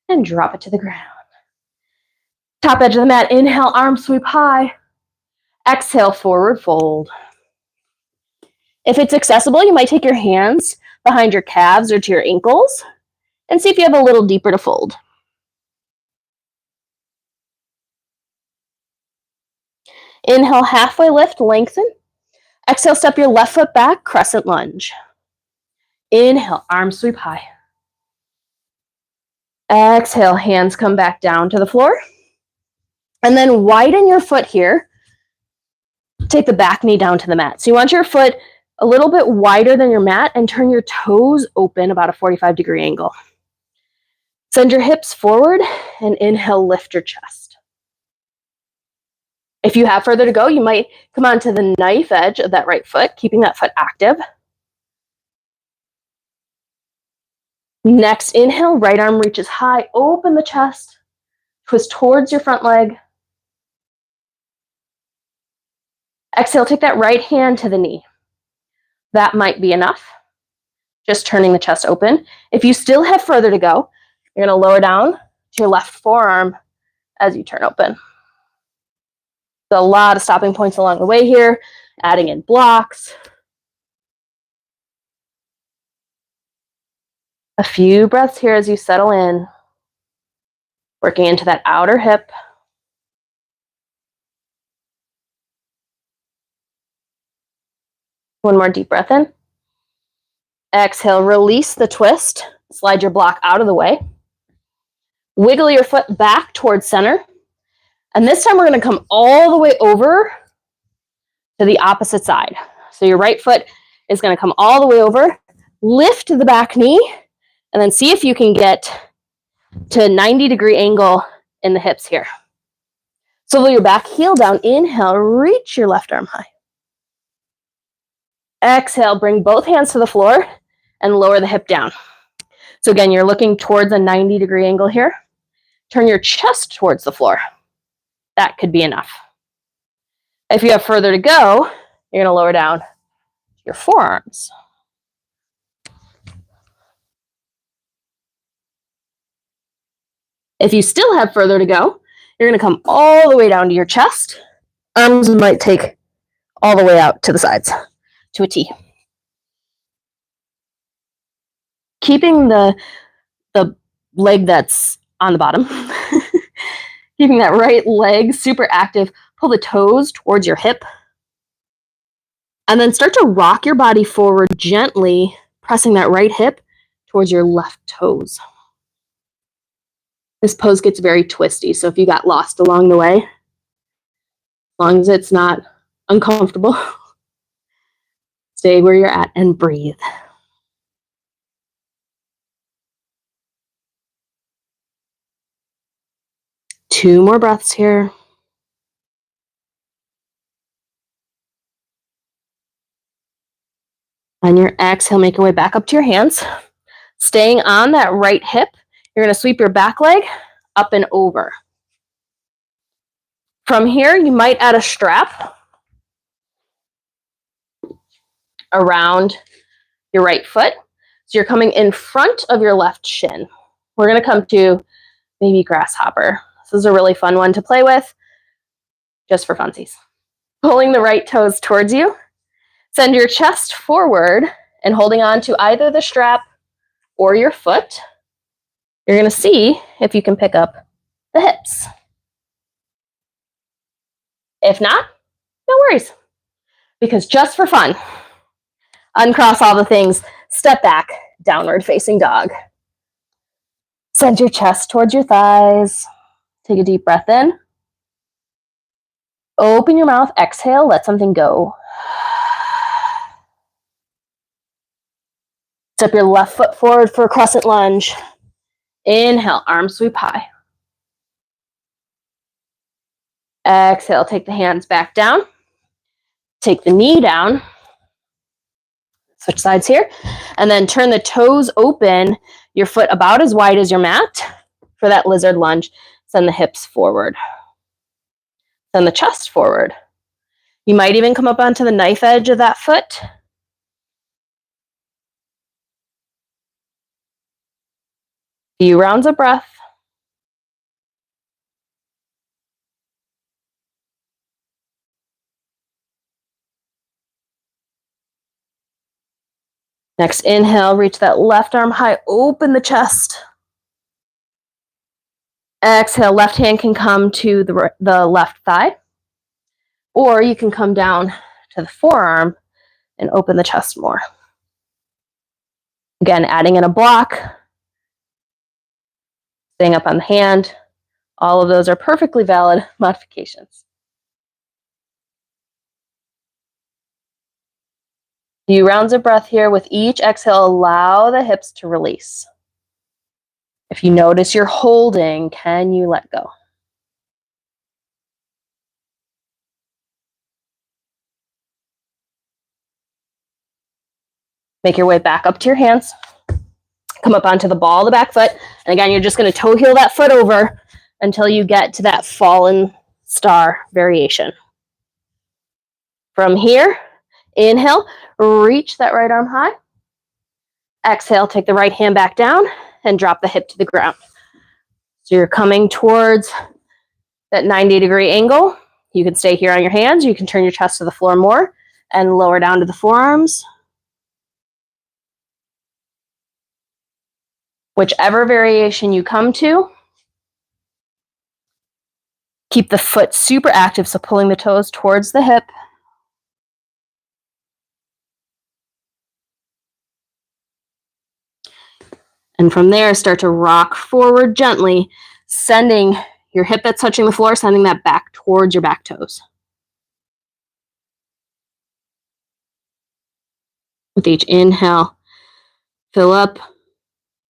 and drop it to the ground. Top edge of the mat, inhale, arm sweep high. Exhale, forward fold. If it's accessible, you might take your hands behind your calves or to your ankles and see if you have a little deeper to fold. Inhale, halfway lift, lengthen. Exhale, step your left foot back, crescent lunge. Inhale, arm sweep high. Exhale, hands come back down to the floor. And then widen your foot here. Take the back knee down to the mat. So you want your foot a little bit wider than your mat and turn your toes open about a 45-degree angle. Send your hips forward and inhale, lift your chest. If you have further to go, you might come onto the knife edge of that right foot, keeping that foot active. Next, inhale, right arm reaches high, open the chest, twist towards your front leg. Exhale, take that right hand to the knee. That might be enough. Just turning the chest open. If you still have further to go, you're going to lower down to your left forearm as you turn open. So a lot of stopping points along the way here, adding in blocks. A few breaths here as you settle in, working into that outer hip. One more deep breath in. Exhale, release the twist. Slide your block out of the way. Wiggle your foot back towards center. And this time we're going to come all the way over to the opposite side. So your right foot is going to come all the way over. Lift the back knee. And then see if you can get to a 90-degree angle in the hips here. Swivel your back heel down. Inhale, reach your left arm high. Exhale, bring both hands to the floor and lower the hip down. So again, you're looking towards a 90-degree angle here. Turn your chest towards the floor. That could be enough. If you have further to go, you're going to lower down your forearms. If you still have further to go, you're going to come all the way down to your chest. Arms might take all the way out to the sides, to a T. Keeping the leg that's on the bottom, keeping that right leg super active, pull the toes towards your hip. And then start to rock your body forward gently, pressing that right hip towards your left toes. This pose gets very twisty, so if you got lost along the way, as long as it's not uncomfortable, stay where you're at and breathe. Two more breaths here. On your exhale, make your way back up to your hands. Staying on that right hip, you're going to sweep your back leg up and over. From here, you might add a strap around your right foot. So you're coming in front of your left shin. We're going to come to baby grasshopper. This is a really fun one to play with, just for funsies. Pulling the right toes towards you. Send your chest forward and holding on to either the strap or your foot. You're going to see if you can pick up the hips. If not, no worries. Because just for fun, uncross all the things, step back, downward facing dog. Send your chest towards your thighs. Take a deep breath in. Open your mouth, exhale, let something go. Step your left foot forward for a crescent lunge. Inhale, arm sweep high. Exhale, take the hands back down. Take the knee down. Switch sides here. And then turn the toes open, your foot about as wide as your mat for that lizard lunge. Send the hips forward. Send the chest forward. You might even come up onto the knife edge of that foot. Few rounds of breath. Next inhale, reach that left arm high, open the chest. Exhale, left hand can come to the left thigh, or you can come down to the forearm and open the chest more. Again, adding in a block, staying up on the hand. All of those are perfectly valid modifications. Few rounds of breath here. With each exhale, allow the hips to release. If you notice you're holding, can you let go? Make your way back up to your hands. Come up onto the ball of the back foot. And again, you're just going to toe heel that foot over until you get to that fallen star variation. From here, inhale, reach that right arm high. Exhale, take the right hand back down and drop the hip to the ground. So you're coming towards that 90-degree angle. You can stay here on your hands. You can turn your chest to the floor more and lower down to the forearms. Whichever variation you come to, keep the foot super active, so pulling the toes towards the hip. And from there, start to rock forward gently, sending your hip that's touching the floor, sending that back towards your back toes. With each inhale, fill up,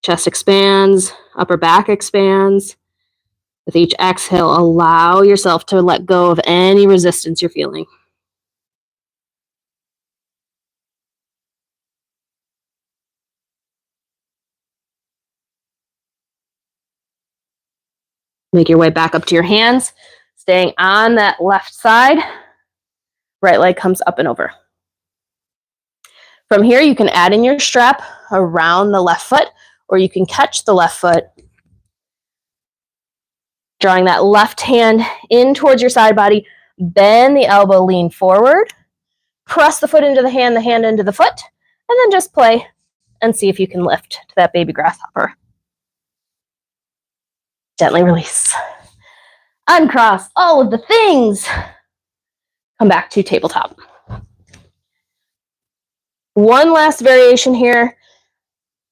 chest expands, upper back expands. With each exhale, allow yourself to let go of any resistance you're feeling. Make your way back up to your hands, staying on that left side. Right leg comes up and over. From here, you can add in your strap around the left foot, or you can catch the left foot, drawing that left hand in towards your side body. Bend the elbow, lean forward. Press the foot into the hand into the foot, and then just play and see if you can lift to that baby grasshopper. Gently release. Uncross all of the things. Come back to tabletop. One last variation here.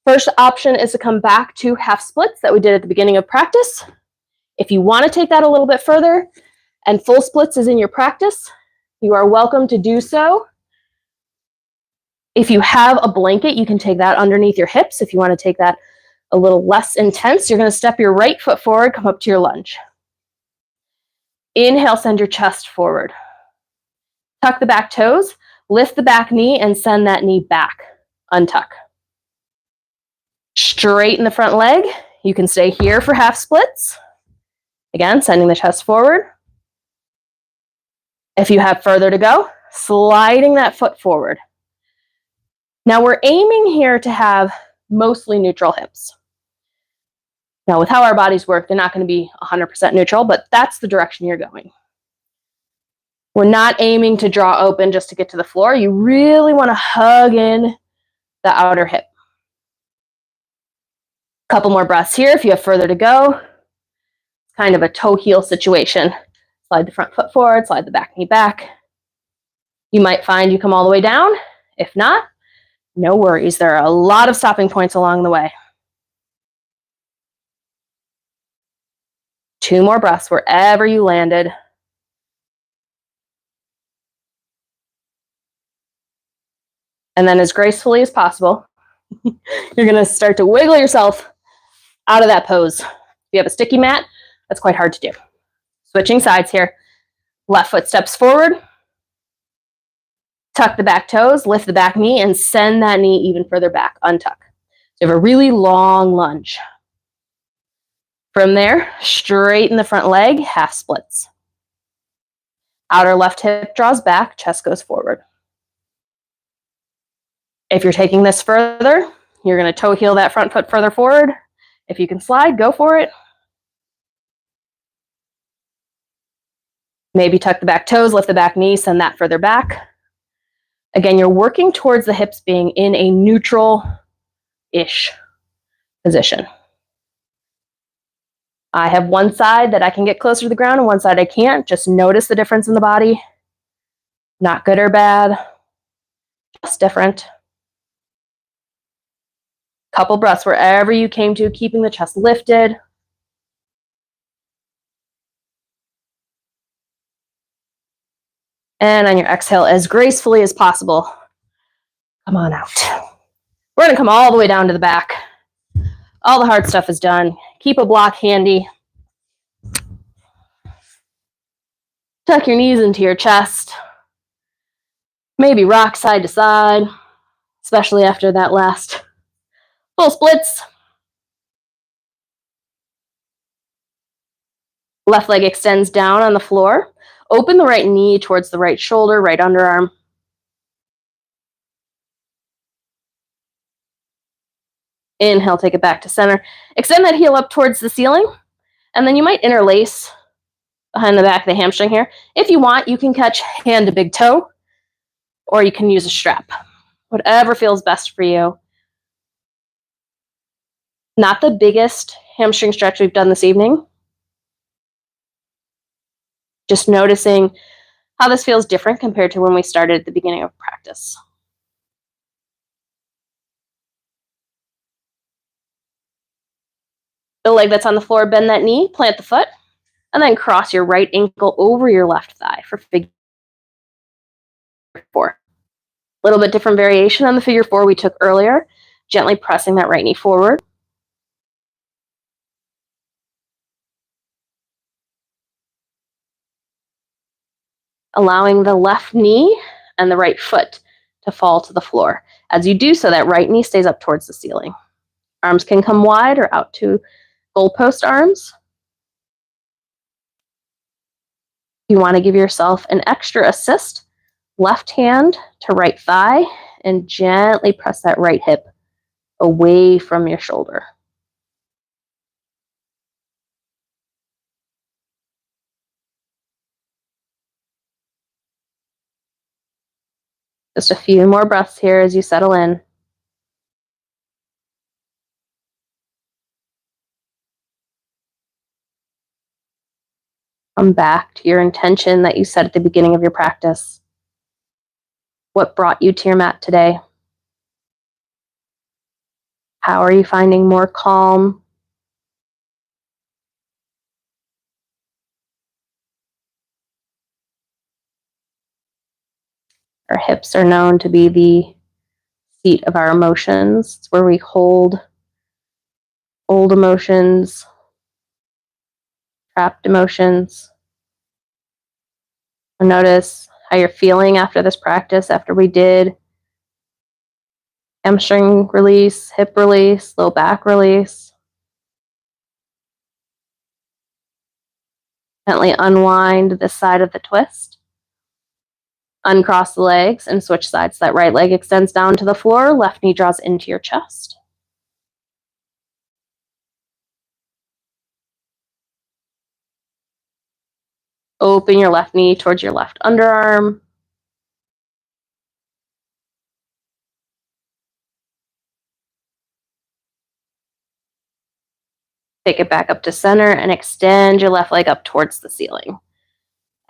First option is to come back to half splits that we did at the beginning of practice. If you want to take that a little bit further and full splits is in your practice, you are welcome to do so. If you have a blanket, you can take that underneath your hips. If you want to take that a little less intense, you're going to step your right foot forward, come up to your lunge. Inhale, send your chest forward. Tuck the back toes, lift the back knee, and send that knee back. Untuck. Straighten the front leg. You can stay here for half splits. Again, sending the chest forward. If you have further to go, sliding that foot forward. Now we're aiming here to have mostly neutral hips. Now with how our bodies work, they're not going to be 100% neutral, but that's the direction you're going. We're not aiming to draw open just to get to the floor. You really want to hug in the outer hip. Couple more breaths here if you have further to go. It's kind of a toe heel situation. Slide the front foot forward, slide the back knee back. You might find you come all the way down. If not, no worries. There are a lot of stopping points along the way. 2 more breaths wherever you landed. And then as gracefully as possible, you're going to start to wiggle yourself out of that pose. If you have a sticky mat, that's quite hard to do. Switching sides here. Left foot steps forward. Tuck the back toes, lift the back knee, and send that knee even further back. Untuck. So you have a really long lunge. From there, straighten the front leg, half splits. Outer left hip draws back, chest goes forward. If you're taking this further, you're going to toe heel that front foot further forward. If you can slide, go for it. Maybe tuck the back toes, lift the back knee, send that further back. Again, you're working towards the hips being in a neutral-ish position. I have one side that I can get closer to the ground and one side I can't. Just notice the difference in the body. Not good or bad, just different. Couple breaths wherever you came to, keeping the chest lifted. And on your exhale, as gracefully as possible, come on out. We're going to come all the way down to the back. All the hard stuff is done. Keep a block handy. Tuck your knees into your chest. Maybe rock side to side, especially after that last full splits. Left leg extends down on the floor. Open the right knee towards the right shoulder, right underarm. Inhale, take it back to center. Extend that heel up towards the ceiling, and then you might interlace behind the back of the hamstring here. If you want, you can catch hand to big toe, or you can use a strap. Whatever feels best for you. Not the biggest hamstring stretch we've done this evening. Just noticing how this feels different compared to when we started at the beginning of practice. The leg that's on the floor, bend that knee, plant the foot, and then cross your right ankle over your left thigh for figure 4. A little bit different variation on the figure 4 we took earlier, gently pressing that right knee forward. Allowing the left knee and the right foot to fall to the floor. As you do so, that right knee stays up towards the ceiling. Arms can come wide or out to goalpost arms. You want to give yourself an extra assist. Left hand to right thigh and gently press that right hip away from your shoulder. Just a few more breaths here as you settle in. Come back to your intention that you set at the beginning of your practice. What brought you to your mat today? How are you finding more calm? Our hips are known to be the seat of our emotions. It's where we hold old emotions, trapped emotions. Notice how you're feeling after this practice, after we did hamstring release, hip release, low back release. Gently unwind this side of the twist. Uncross the legs and switch sides. That right leg extends down to the floor, left knee draws into your chest. Open your left knee towards your left underarm. Take it back up to center and extend your left leg up towards the ceiling.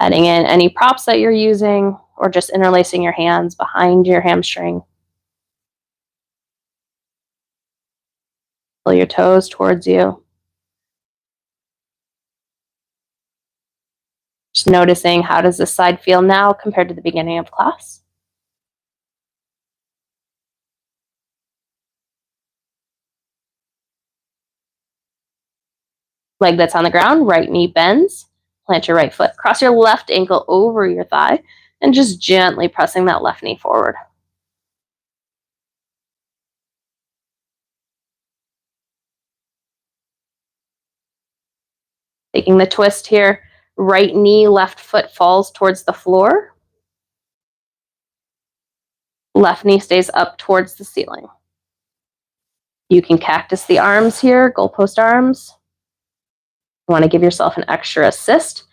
Adding in any props that you're using or just interlacing your hands behind your hamstring. Pull your toes towards you. Just noticing, how does this side feel now compared to the beginning of class? Leg that's on the ground, right knee bends. Plant your right foot. Cross your left ankle over your thigh and just gently pressing that left knee forward. Taking the twist here, right knee, left foot falls towards the floor. Left knee stays up towards the ceiling. You can cactus the arms here, goalpost arms. You want to give yourself an extra assist.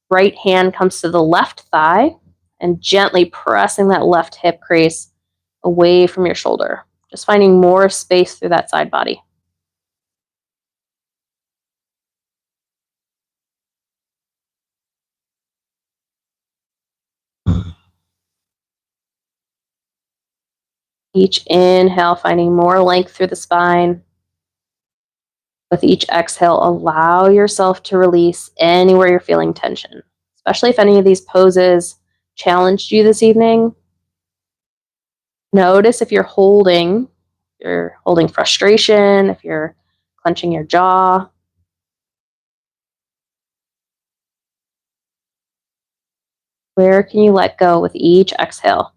Right hand comes to the left thigh and gently pressing that left hip crease away from your shoulder. Just finding more space through that side body. Each inhale, finding more length through the spine. With each exhale, allow yourself to release anywhere you're feeling tension, especially if any of these poses challenged you this evening. Notice if you're holding frustration, if you're clenching your jaw. Where can you let go with each exhale?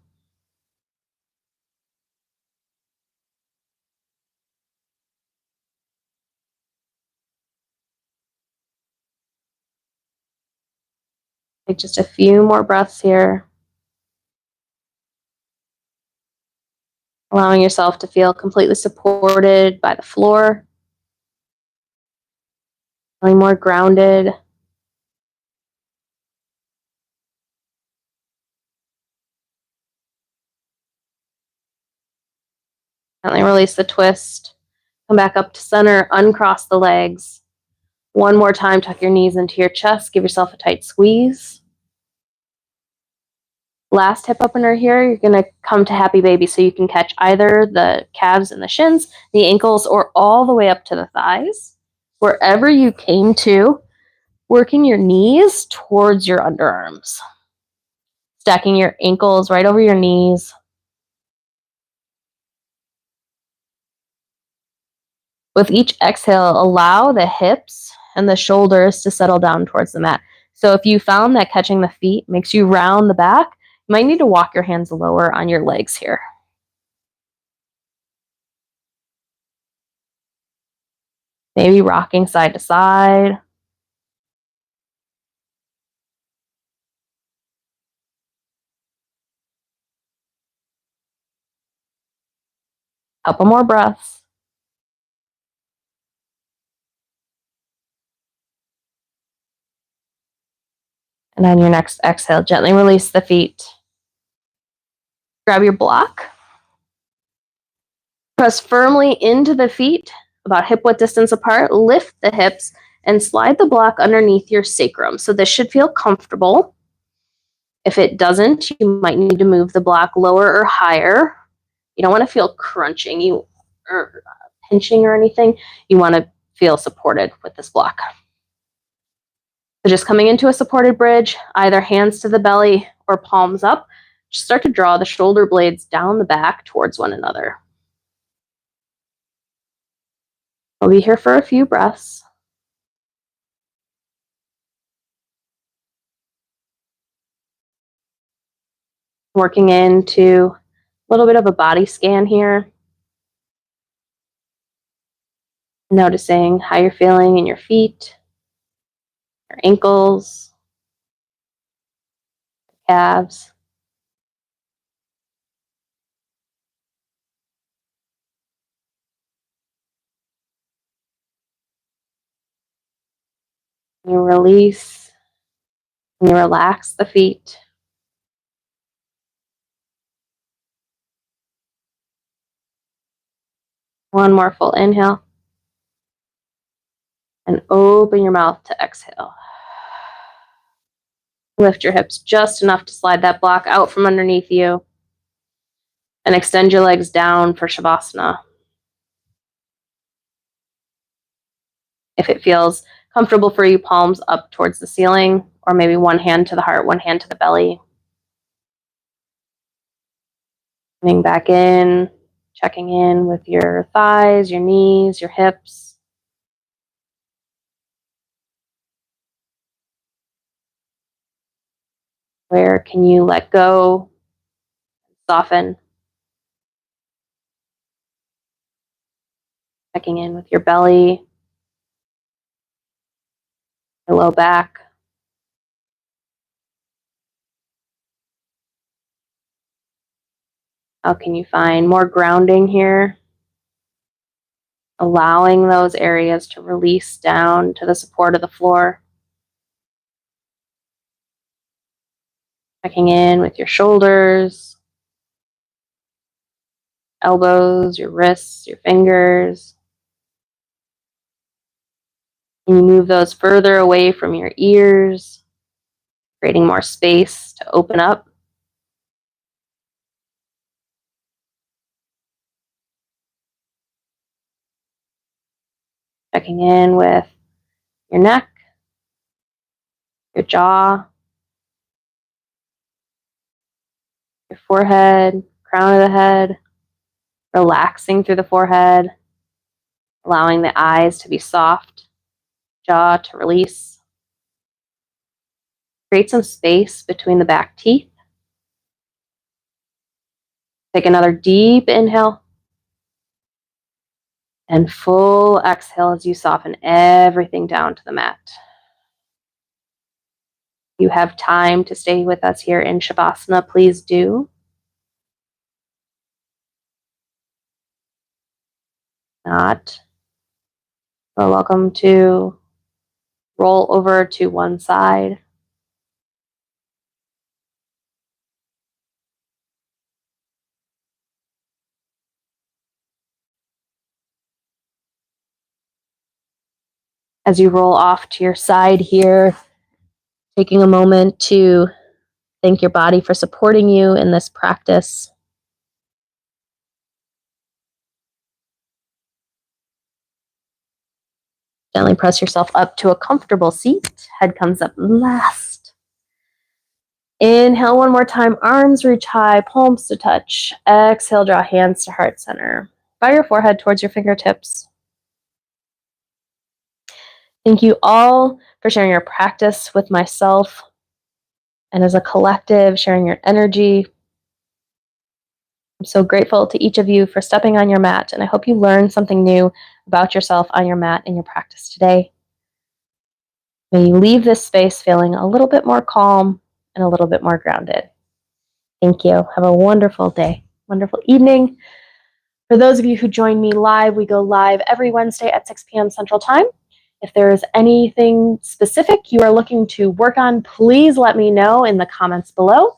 Take just a few more breaths here. Allowing yourself to feel completely supported by the floor. Feeling more grounded. Gently release the twist. Come back up to center, uncross the legs. One more time, tuck your knees into your chest. Give yourself a tight squeeze. Last hip opener here, you're going to come to happy baby, so you can catch either the calves and the shins, the ankles, or all the way up to the thighs. Wherever you came to, working your knees towards your underarms. Stacking your ankles right over your knees. With each exhale, allow the hips and the shoulders to settle down towards the mat. So if you found that catching the feet makes you round the back, you might need to walk your hands lower on your legs here. Maybe rocking side to side. Couple more breaths. And on your next exhale, gently release the feet. Grab your block. Press firmly into the feet, about hip width distance apart. Lift the hips and slide the block underneath your sacrum. So this should feel comfortable. If it doesn't, you might need to move the block lower or higher. You don't want to feel crunching or pinching or anything. You want to feel supported with this block. So just coming into a supported bridge, either hands to the belly or palms up, just start to draw the shoulder blades down the back towards one another. We'll be here for a few breaths. Working into a little bit of a body scan here. Noticing how you're feeling in your feet, your ankles, calves. You release, and you relax the feet. One more full inhale. And open your mouth to exhale. Lift your hips just enough to slide that block out from underneath you. And extend your legs down for Shavasana. If it feels comfortable for you, palms up towards the ceiling, or maybe one hand to the heart, one hand to the belly. Coming back in, checking in with your thighs, your knees, your hips. Where can you let go, soften? Checking in with your belly, your low back. How can you find more grounding here? Allowing those areas to release down to the support of the floor. Checking in with your shoulders, elbows, your wrists, your fingers. Can you move those further away from your ears, creating more space to open up? Checking in with your neck, your jaw, your forehead, crown of the head, relaxing through the forehead, allowing the eyes to be soft, jaw to release. Create some space between the back teeth. Take another deep inhale. And full exhale as you soften everything down to the mat. You have time to stay with us here in Shavasana, please do. Not, you're welcome to roll over to one side. As you roll off to your side here, taking a moment to thank your body for supporting you in this practice. Gently press yourself up to a comfortable seat. Head comes up last. Inhale one more time, arms reach high, palms to touch. Exhale, draw hands to heart center. Bow your forehead towards your fingertips. Thank you all for sharing your practice with myself and as a collective, sharing your energy. I'm so grateful to each of you for stepping on your mat, and I hope you learned something new about yourself on your mat in your practice today. May you leave this space feeling a little bit more calm and a little bit more grounded. Thank you. Have a wonderful day, wonderful evening. For those of you who join me live, we go live every Wednesday at 6 p.m. Central Time. If there's anything specific you are looking to work on, please let me know in the comments below.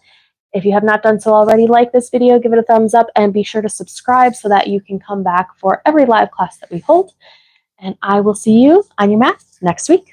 If you have not done so already, like this video, give it a thumbs up, and be sure to subscribe so that you can come back for every live class that we hold. And I will see you on your mat next week.